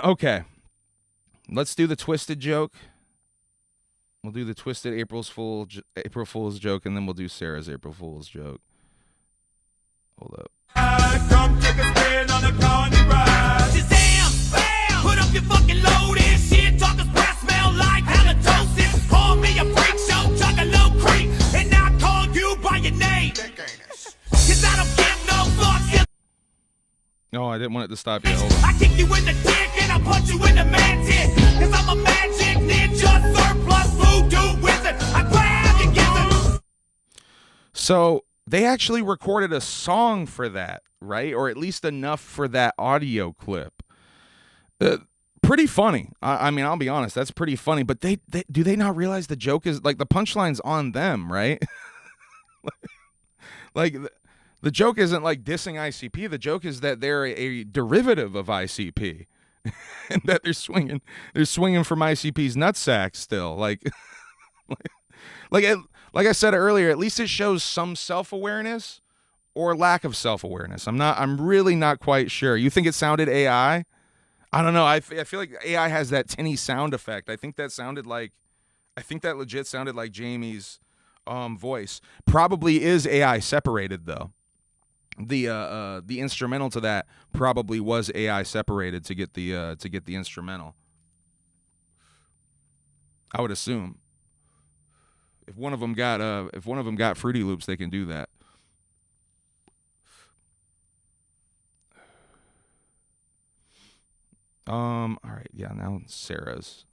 Okay. Let's do the twisted joke. We'll do the twisted April Fool's joke, and then we'll do Sarah's April Fool's joke. Hold up. Come take a spin on the car and ride. Shazam! Bam! Put up your fucking load and shit. Talkers breath smell like halitosis. Call me a freak show, Juggalo creep, and I call you by your name. Cause I don't give no fucks. No, I didn't want it to stop you. Hold on. I kick you in the dick and I punch you in the mantis. Cause I'm a magic ninja surplus voodoo wizard. I grab your gizzard. So they actually recorded a song for that, right? Or at least enough for that audio clip. Pretty funny. I mean, I'll be honest, that's pretty funny. But they do they not realize the joke is like the punchline's on them, right? Like the joke isn't like dissing ICP. The joke is that they're a derivative of ICP, and that they're swinging from ICP's nutsack still. Like I said earlier, at least it shows some self-awareness or lack of self-awareness. I'm really not quite sure. You think it sounded AI? I don't know. I feel like AI has that tinny sound effect. I think that legit sounded like Jamie's voice. Probably is AI separated though. The instrumental to that probably was AI separated to get the instrumental. I would assume. If one of them got Fruity Loops, they can do that. All right, yeah, now Sarah's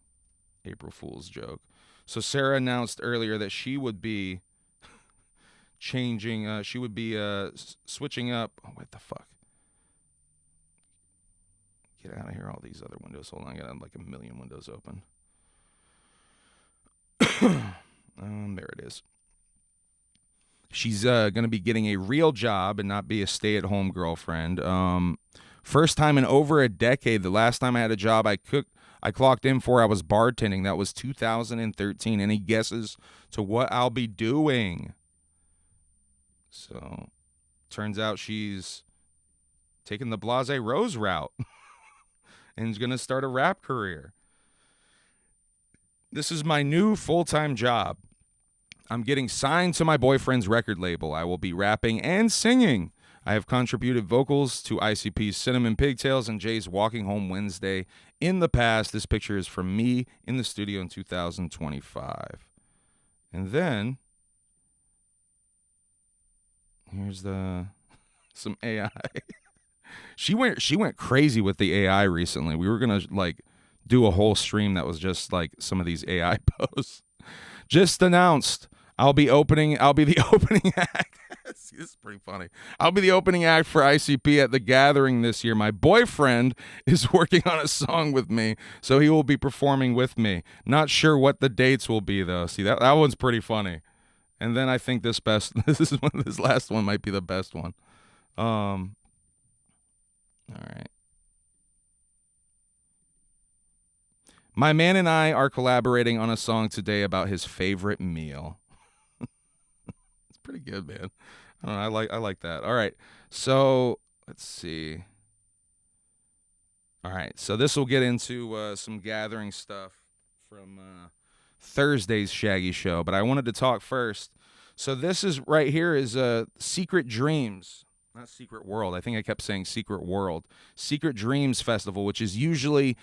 April Fool's joke. So Sarah announced earlier that she would be changing, switching up. Oh, what the fuck? Get out of here, all these other windows. Hold on, I got like a million windows open. There it is. She's going to be getting a real job and not be a stay-at-home girlfriend. First time in over a decade. The last time I had a job I clocked in for, I was bartending. That was 2013. Any guesses to what I'll be doing? So, turns out she's taking the Blase Rose route and is going to start a rap career. This is my new full-time job. I'm getting signed to my boyfriend's record label. I will be rapping and singing. I have contributed vocals to ICP's Cinnamon Pigtails and Jay's Walking Home Wednesday in the past. This picture is from me in the studio in 2025. And then here's some AI. She went crazy with the AI recently. We were gonna like do a whole stream that was just like some of these AI posts. Just announced, I'll be the opening act. See, this is pretty funny. I'll be the opening act for ICP at the Gathering this year. My boyfriend is working on a song with me, so he will be performing with me. Not sure what the dates will be though. See, that one's pretty funny. And then I think this last one might be the best one. All right. My man and I are collaborating on a song today about his favorite meal. It's pretty good, man. I don't know. I like that. All right. So let's see. All right. So this will get into some Gathering stuff from Thursday's Shaggy Show, but I wanted to talk first. So this is right here is Secret Dreams. Not Secret World. I think I kept saying Secret World. Secret Dreams Festival, which is usually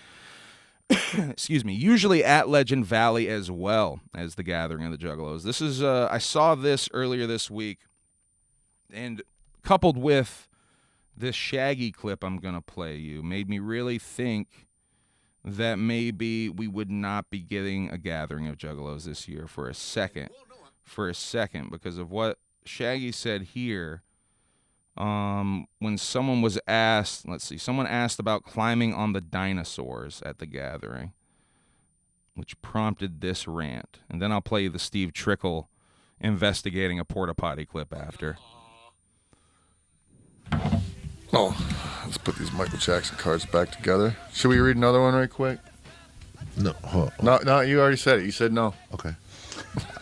usually at Legend Valley as well as the Gathering of the Juggalos. This is I saw this earlier this week, and coupled with this Shaggy clip I'm gonna play you made me really think that maybe we would not be getting a Gathering of Juggalos this year for a second, because of what Shaggy said here. When someone was asked, someone asked about climbing on the dinosaurs at the Gathering, which prompted this rant. And then I'll play you the Steve Trickle investigating a porta potty clip after. Oh, let's put these Michael Jackson cards back together. Should we read another one right quick? No. No, you already said it. You said no. Okay.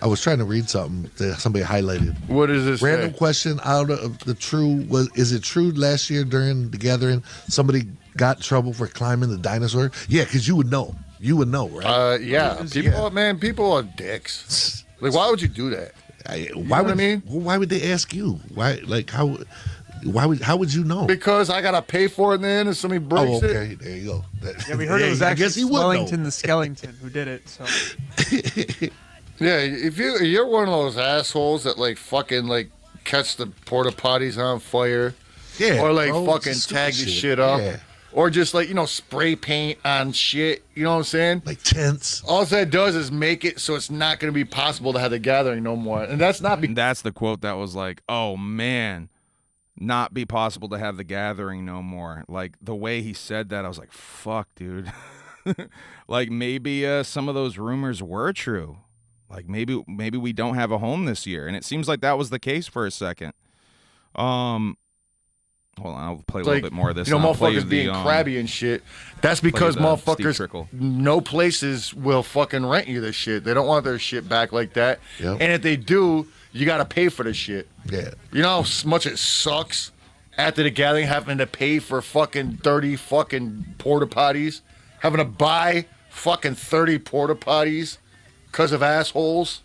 I was trying to read something that somebody highlighted. What is this? Random question out of the true. Is it true last year during the Gathering somebody got in trouble for climbing the dinosaur? Yeah, because you would know. You would know, right? Yeah. People are dicks. Like, why would you do that? Why would they ask you? Why? Like, how? How would you know? Because I gotta pay for it then if somebody breaks it. Okay, there you go. Yeah, we heard it was actually Wellington the Skellington who did it. So. Yeah, if you're one of those assholes that like fucking like catch the porta potties on fire, or like fucking tag the shit up, or just like spray paint on shit, you know what I'm saying? Like tents. All that does is make it so it's not going to be possible to have the Gathering no more, and that's not. That's the quote that was like, "Oh man, not be possible to have the Gathering no more." Like the way he said that, I was like, "Fuck, dude." Like maybe some of those rumors were true. Like maybe we don't have a home this year, and it seems like that was the case for a second. Hold on, I'll play a little bit more of this. Motherfuckers being crabby and shit. That's because motherfuckers, no places will fucking rent you this shit. They don't want their shit back like that. Yep. And if they do, you got to pay for the shit. Yeah. You know how much it sucks after the gathering, having to pay for fucking 30 fucking porta potties, having to buy fucking 30 porta potties because of assholes.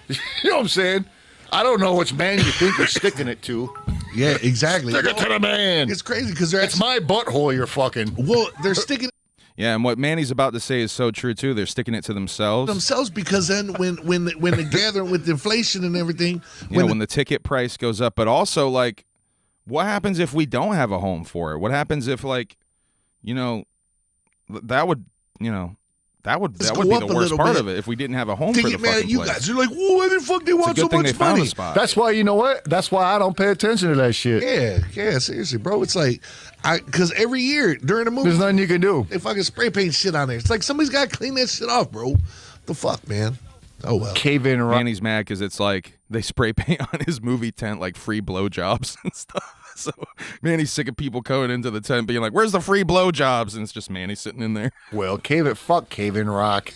You know what I'm saying? I don't know which man you think you're sticking it to. Yeah, exactly. Stick it to the man. It's crazy because it's my butthole you're fucking. Well, they're sticking Yeah, and what Manny's about to say is so true too. They're sticking it to themselves. because then when the gathering with inflation and everything, When the ticket price goes up, but also like, what happens if we don't have a home for it? What happens if that would that would be the worst part of it if we didn't have a home for the get mad fucking at you place. guys. You're like, why the fuck they want It's a so good thing much they found money? a spot. That's why, you know what? That's why I don't pay attention to that shit. Yeah, seriously, bro. It's like, because every year during the movie, There's nothing you can do. they fucking spray paint shit on there. It's like somebody's got to clean that shit off, bro. The fuck, man. Oh well. Cave in. Manny's mad because it's like they spray paint on his movie tent like free blowjobs and stuff. So Manny's sick of people coming into the tent being like, "Where's the free blowjobs?" And it's just Manny sitting in there. Well, fuck Cave in Rock.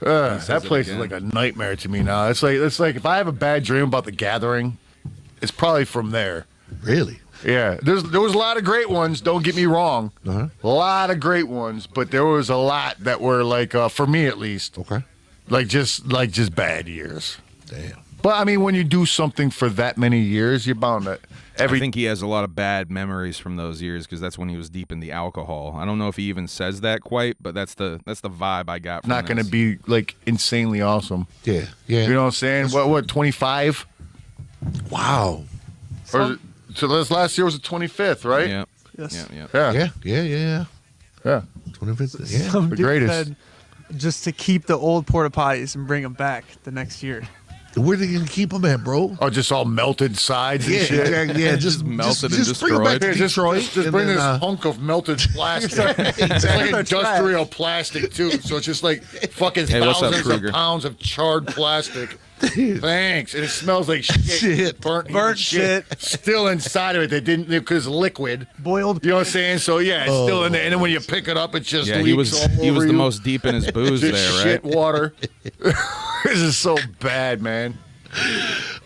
That place is like a nightmare to me now. It's like if I have a bad dream about the gathering, it's probably from there. Really? Yeah. There was a lot of great ones. Don't get me wrong. Uh-huh. A lot of great ones, but there was a lot that were like, for me at least, okay, like just bad years. Damn. But I mean, when you do something for that many years, you're bound to. I think he has a lot of bad memories from those years because that's when he was deep in the alcohol. I don't know if he even says that quite, but that's the vibe I got from Not going to this. be like insanely awesome. Yeah. You know what I'm saying? What 25? Wow. So this last year was the 25th, right? Yeah. Yes. Yeah. Yeah. 25th. Yeah. Some The dude greatest. said just to keep the old porta potties and bring them back the next year. Where they gonna keep them at, bro? Oh, just all melted sides and Yeah, shit. exactly. Yeah, just melted just and bring 'em back to destroyed. Detroit. Just and bring then, this hunk of melted plastic. It's like industrial plastic too. So it's just like fucking Hey, what's up, thousands Kruger? of pounds of charred plastic. Thanks. And it smells like shit. Burnt shit. Still inside of it. They didn't because liquid. Boiled. You know what I'm saying? So yeah, it's still in there. And then when you pick it up, it just Yeah, leaks he was all over the you. most deep in his booze Just there, shit right? water. This is so bad, man.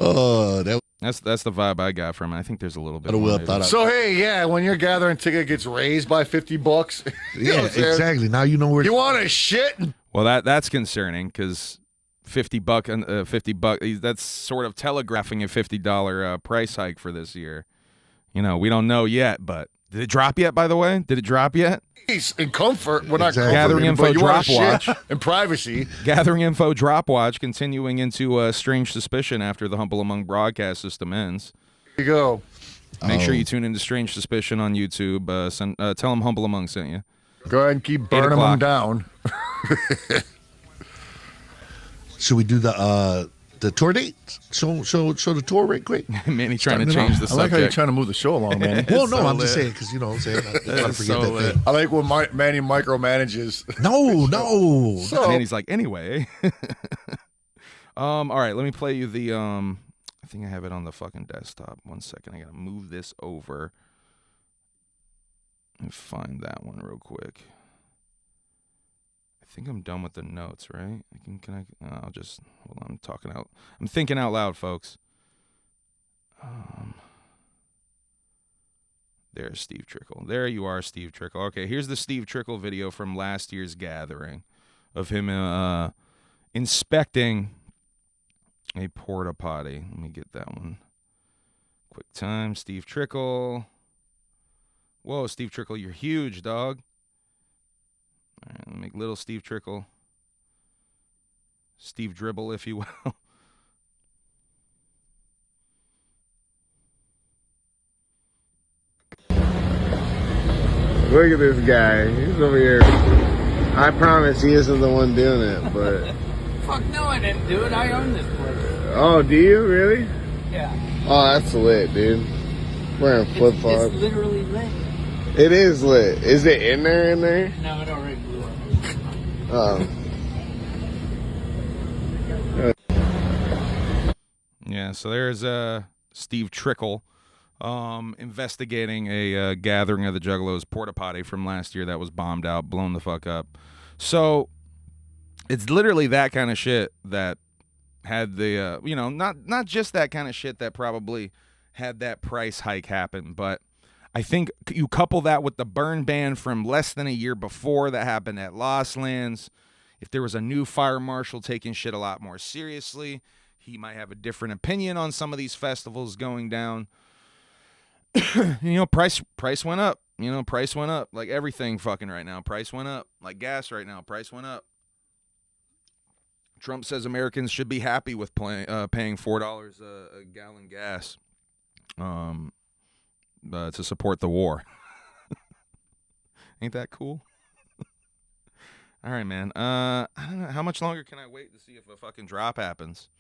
Oh, That's the vibe I got from it. I think there's a little bit. I'd have more well maybe. thought out. So hey, yeah, when your gathering ticket gets raised by $50, you know Yeah, what I'm saying? exactly. Now you know where You want to shit? Well, that's concerning because $50. That's sort of telegraphing a $50 price hike for this year. You know, we don't know yet, but did it drop yet? By the way, did it drop yet? Peace and comfort. We're not Exactly. Gathering comforted, info but you wanna drop shit in privacy. Gathering info drop watch continuing into Strange Suspicion after the Humble Among broadcast system ends. Here you go. Make sure you tune into Strange Suspicion on YouTube. Tell them Humble Among sent you. Go ahead and keep burning them o'clock. down. Should we do the tour date? Show the tour right quick. Manny trying to Starting it change off. the I like how you're subject. trying to move the show along, man. Well, no, so I'm just lit. saying because you know what I'm saying. I gotta is forget so that lit. thing. I like when Manny micromanages. No. So, Manny's like, anyway. All right, let me play you the I think I have it on the fucking desktop. 1 second. I gotta move this over and find that one real quick. I think I'm done with the notes, right? I'll just hold on. I'm thinking out loud, folks. There's Steve Trickle. There you are, Steve Trickle. Okay, here's the Steve Trickle video from last year's gathering of him inspecting a porta potty. Let me get that one. Quick time, Steve Trickle. Whoa, Steve Trickle, you're huge, dog. All right, let me make little Steve Trickle. Steve Dribble, if you will. Look at this guy. He's over here. I promise he isn't the one doing it, but... Fuck no, I didn't do it. I own this place. Oh, do you really? Yeah. Oh, that's lit, dude. Wearing flip-flops. It's literally lit. It is lit. Is it in there? No, it already blew up. Oh. Yeah, so there's Steve Trickle investigating a gathering of the Juggalos porta potty from last year that was bombed out, blown the fuck up. So it's literally that kind of shit that had the not just that kind of shit that probably had that price hike happen. But I think you couple that with the burn ban from less than a year before that happened at Lost Lands. If there was a new fire marshal taking shit a lot more seriously, he might have a different opinion on some of these festivals going down. Price went up. Price went up. Like everything fucking right now. Price went up. Like gas right now. Price went up. Trump says Americans should be happy with paying $4 a gallon gas to support the war. Ain't that cool? All right, man. I don't know. How much longer can I wait to see if a fucking drop happens?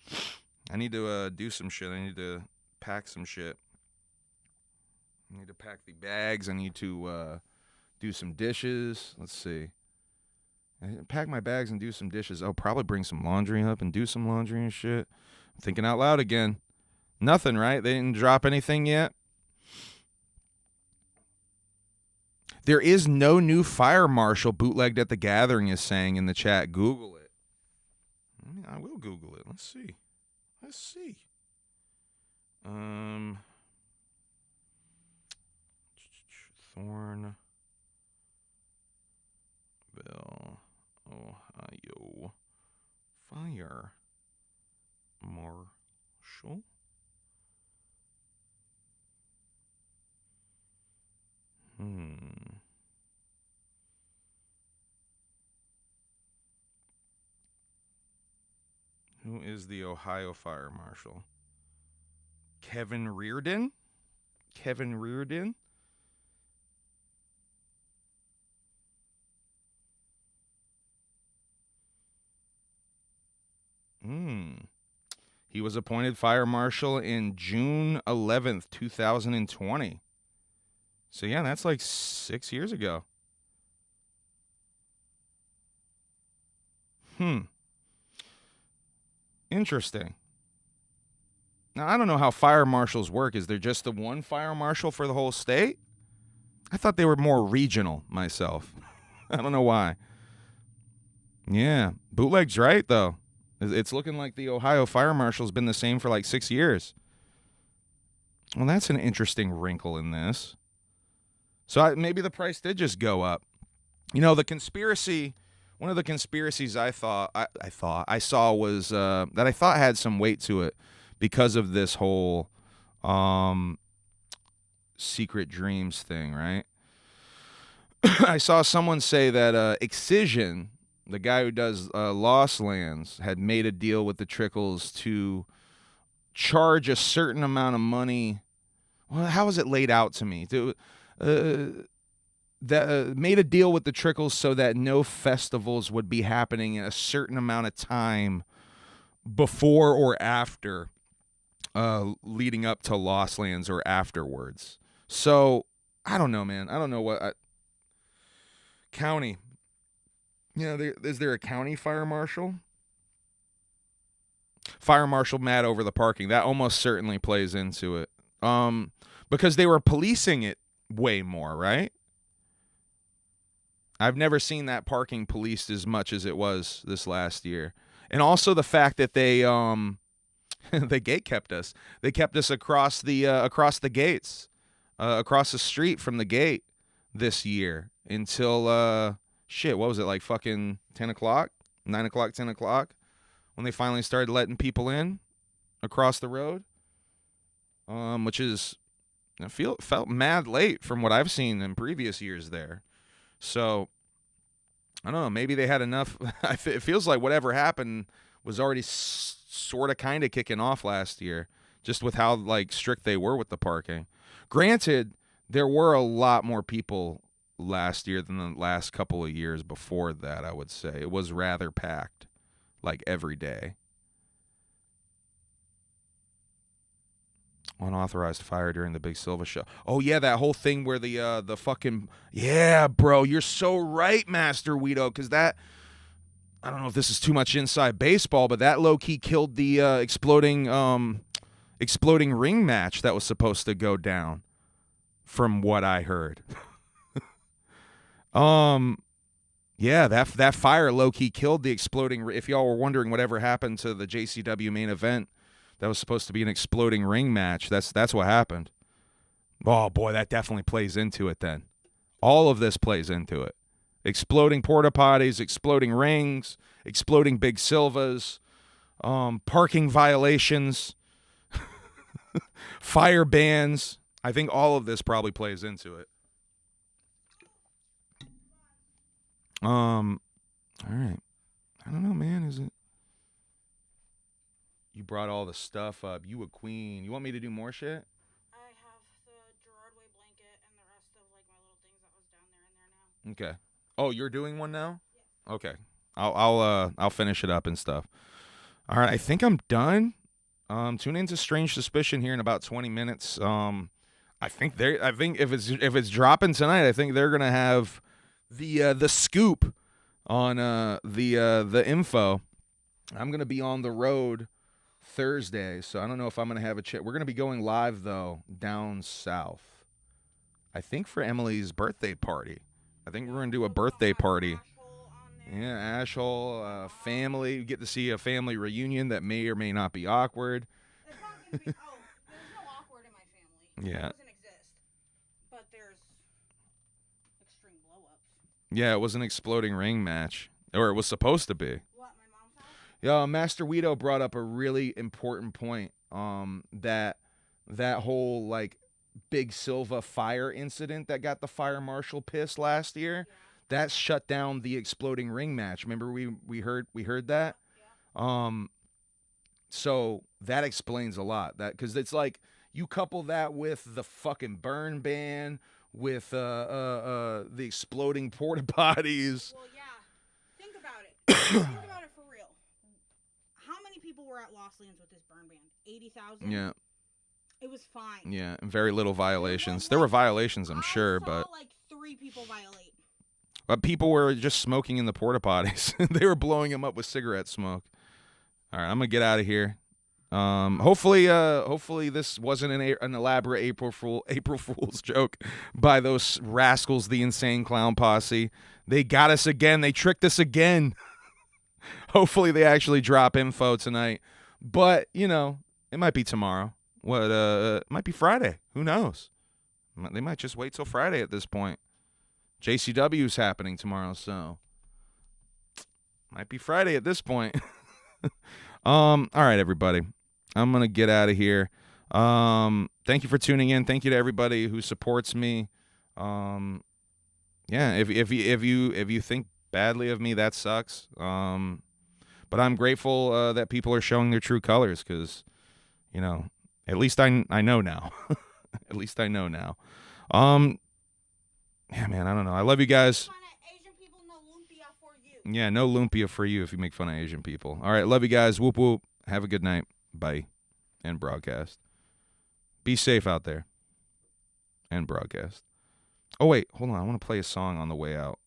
I need to do some shit. I need to pack some shit. I need to pack the bags. I need to do some dishes. Let's see. Pack my bags and do some dishes. I'll probably bring some laundry up and do some laundry and shit. I'm thinking out loud again. Nothing, right? They didn't drop anything yet. There is no new fire marshal bootlegged at the gathering, is saying in the chat. Google it. I will Google it. Let's see. Thornville, Ohio. Fire marshal. Who is the Ohio fire marshal? Kevin Reardon? He was appointed fire marshal in June 11th, 2020. So, yeah, that's like 6 years ago. Interesting. Now, I don't know how fire marshals work. Is there just the one fire marshal for the whole state? I thought they were more regional myself. I don't know why. Yeah, bootleg's right, though. It's looking like the Ohio fire marshal's been the same for like 6 years. Well, that's an interesting wrinkle in this. So maybe the price did just go up. The conspiracy, one of the conspiracies I saw was that I thought had some weight to it because of this whole secret dreams thing, right? I saw someone say that Excision, the guy who does Lost Lands, had made a deal with the Trickles to charge a certain amount of money. Well, how was it laid out to me? Made a deal with the Trickles so that no festivals would be happening in a certain amount of time before or after leading up to Lost Lands or afterwards. So, I don't know, man. I don't know what... county. Is there a county fire marshal? Fire marshal mad over the parking. That almost certainly plays into it. Because they were policing it way more, right? I've never seen that parking policed as much as it was this last year. And also the fact that they they gate kept us. They kept us across the gates, across the street from the gate this year until what was it, like fucking 10 o'clock, 9 o'clock, 10 o'clock, when they finally started letting people in across the road, which is felt mad late from what I've seen in previous years there. So, I don't know, maybe they had enough. It feels like whatever happened was already sort of kind of kicking off last year, just with how like strict they were with the parking. Granted, there were a lot more people last year than the last couple of years before that, I would say. It was rather packed, like every day. Unauthorized fire during the Big Silva show. Oh, yeah, that whole thing where the fucking... Yeah, bro, you're so right, Master Weedo, because that... I don't know if this is too much inside baseball, but that low-key killed the exploding ring match that was supposed to go down, from what I heard. Yeah, that fire low-key killed the exploding... If y'all were wondering whatever happened to the JCW main event That was supposed to be an exploding ring match. That's what happened. Oh, boy, that definitely plays into it then. All of this plays into it. Exploding porta potties, exploding rings, exploding big Silvas, parking violations, fire bans. I think all of this probably plays into it. All right. I don't know, man. Is it? You brought all the stuff up. You a queen. You want me to do more shit? I have the Gerardway blanket and the rest of like my little things that was down there in there now. Okay. Oh, you're doing one now? Yeah. Okay. I'll finish it up and stuff. All right. I think I'm done. Tune into Strange Suspicion here in about 20 minutes. I think if it's dropping tonight, I think they're gonna have the scoop on the info. I'm gonna be on the road Thursday, so I don't know if I'm gonna have a chat. We're gonna be going live though down south. I think for Emily's birthday party. I think we're gonna do a birthday party. Yeah, Ashhole, family. We get to see a family reunion that may or may not be awkward. There's not gonna be. Oh, there's no awkward in my family. Yeah. It doesn't exist. But there's extreme blow-ups. Yeah, it was an exploding ring match, or it was supposed to be. What, my mom's house? Yeah, Master Guido brought up a really important point. That whole like big Silva fire incident that got the fire marshal pissed last year. Yeah. That shut down the exploding ring match. Remember we heard that? Yeah. So that explains a lot. That because it's like you couple that with the fucking burn ban, with the exploding porta potties. Well, yeah. Think about it. Think about it for real. How many people were at Lost Lands with this burn ban? 80,000? Yeah. It was fine. Yeah, and very little violations. There were violations, I'm sure, but like 3 people violate. But people were just smoking in the porta potties. They were blowing them up with cigarette smoke. All right, I'm gonna get out of here. Hopefully this wasn't an elaborate April Fool's joke by those rascals, the Insane Clown Posse. They got us again. They tricked us again. Hopefully they actually drop info tonight. But you know, it might be tomorrow. It might be Friday. Who knows? They might just wait till Friday at this point. JCW is happening tomorrow, so might be Friday at this point. All right, everybody. I'm gonna get out of here. Thank you for tuning in. Thank you to everybody who supports me. Yeah, if you think badly of me, that sucks. But I'm grateful that people are showing their true colors, because you know, at least I know now. At least I know now. Yeah, man, I don't know. I love you guys. Yeah, no lumpia for you if you make fun of Asian people. All right, love you guys. Whoop, whoop. Have a good night. Bye. And broadcast. Be safe out there. And broadcast. Oh, wait. Hold on. I want to play a song on the way out.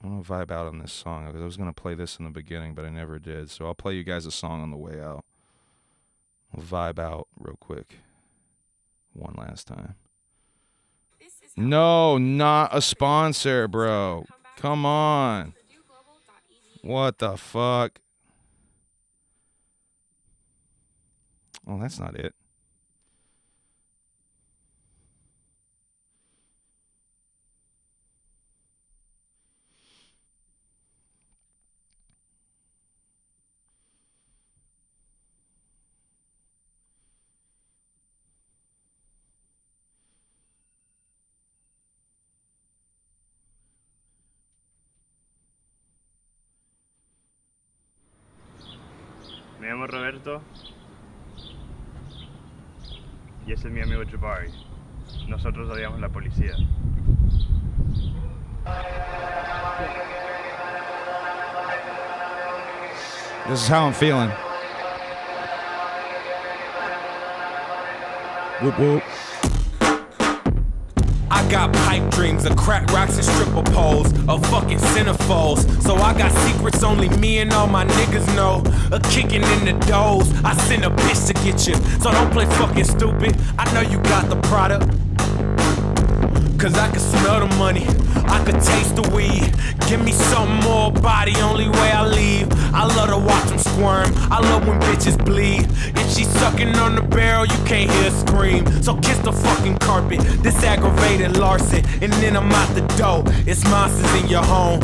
I want to vibe out on this song, because I was going to play this in the beginning, but I never did. So I'll play you guys a song on the way out. We'll vibe out real quick. One last time. No, not a sponsor, bro. Come on. What the fuck? Oh, that's not it. Me llamo Roberto y ese es mi amigo Jabari. Nosotros odiamos la policía. This is how I'm feeling. Whoop whoop. I got pipe dreams of crack rocks and stripper poles, of fucking centerfolds. So I got secrets only me and all my niggas know. A kicking in the doors, I send a bitch to get you. So don't play fucking stupid, I know you got the product. Cause I can smell the money. I I could taste the weed. Give me something more body, only way I leave. I love to watch them squirm, I love when bitches bleed. If she sucking on the barrel, you can't hear a scream. So kiss the fucking carpet, this aggravated larceny. And then I'm out the door, it's monsters in your home.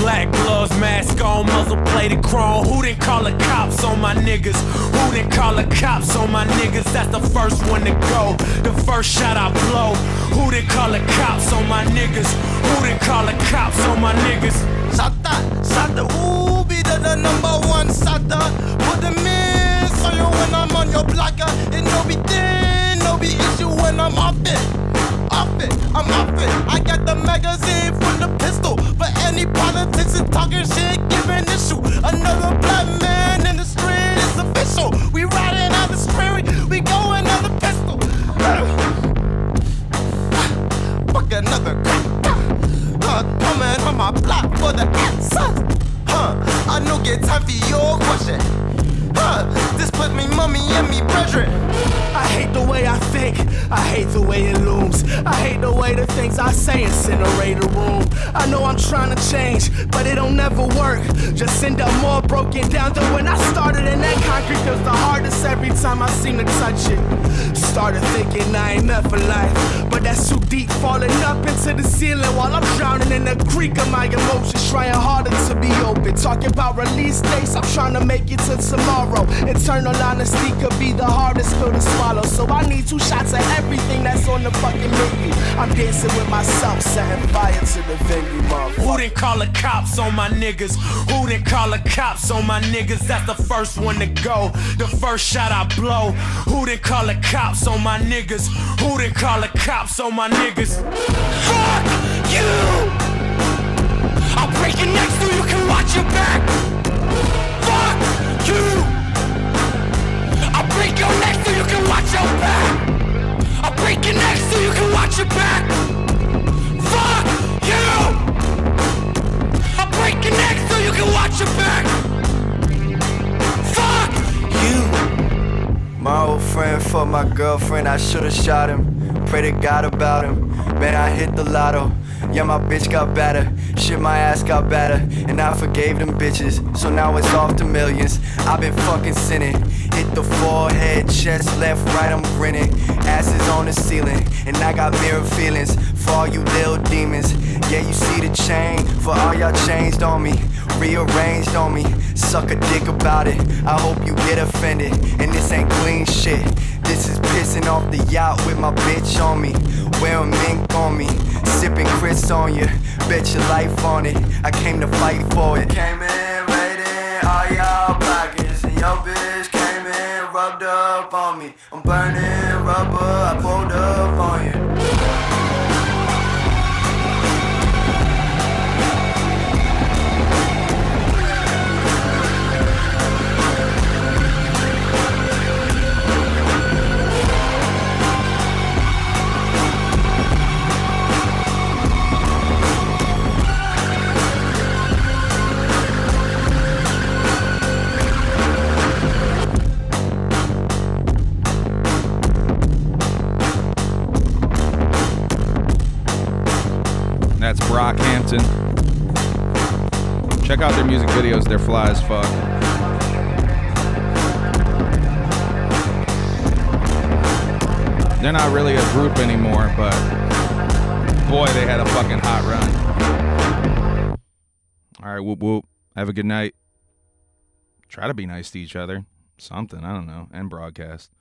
Black gloves, mask on, muzzle plated chrome. Who didn't call the cops on my niggas? Who didn't call the cops on my niggas? That's the first one to go, the first shot I blow. Who didn't call the cops on my niggas? Who didn't call the cops on my niggas? Shot the ooh, be the number one shotter. Put the miss on you when I'm on your blocker. It no be thin, no be issue when I'm off it. I'm off it. I got the magazine full of pistol. But any politics is talking shit, giving issue. Another black man in the street is official. We riding out the street, we going on the pistol. Fuck another coming on my block for the answers. I know get time for your question. This put me mummy and me brethren. I hate the way I think, I hate the way it looms. I hate the way the things I say incinerate a room. I know I'm trying to change, but it don't never work. Just end up more broken down than when I started. And that concrete feels the hardest every time I seem to touch it. Started thinking I ain't meant for life, but that's too deep, falling up into the ceiling while I'm drowning in the creek of my emotions, trying harder to be open. Talking about release dates, I'm trying to make it to tomorrow. Eternal honesty could be the hardest pill to swallow, so I need 2 shots of everything that's on the fucking menu. I'm dancing with myself, setting fire to the venue, motherfucker. Who didn't call the cops on my niggas? Who didn't call the cops on my niggas? That's the first one to go, the first shot I blow. Who didn't call the cops on my niggas? Who didn't call the cops on my niggas? Fuck you! I'll break your neck so you can watch your back. Fuck you! I'll break your neck so you can watch your back. I'll break your neck so you can watch your back. Fuck you! I'll break your neck so you can watch your back. Fuck you! My old friend fucked my girlfriend, I should've shot him. Pray to God about him, man, I hit the lotto. Yeah, my bitch got better, shit, my ass got better. And I forgave them bitches, so now it's off to millions. I've been fucking sinning, hit the forehead, chest, left, right, I'm grinning. Asses on the ceiling, and I got mirror feelings for all you little demons. Yeah, you see the chain, for all y'all changed on me, rearranged on me. Suck a dick about it, I hope you get offended. And this ain't clean shit, this is pissing off the yacht with my bitch on me. Wearing mink on me, sipping Chris on you, bet your life on it. I came to fight for it. Came in, raiding all y'all pockets, and your bitch came in, rubbed up on me. I'm burning rubber, I pulled up on you. That's Brockhampton. Check out their music videos, they're fly as fuck. They're not really a group anymore, but boy, they had a fucking hot run. Alright, whoop whoop. Have a good night. Try to be nice to each other. Something, I don't know. End broadcast.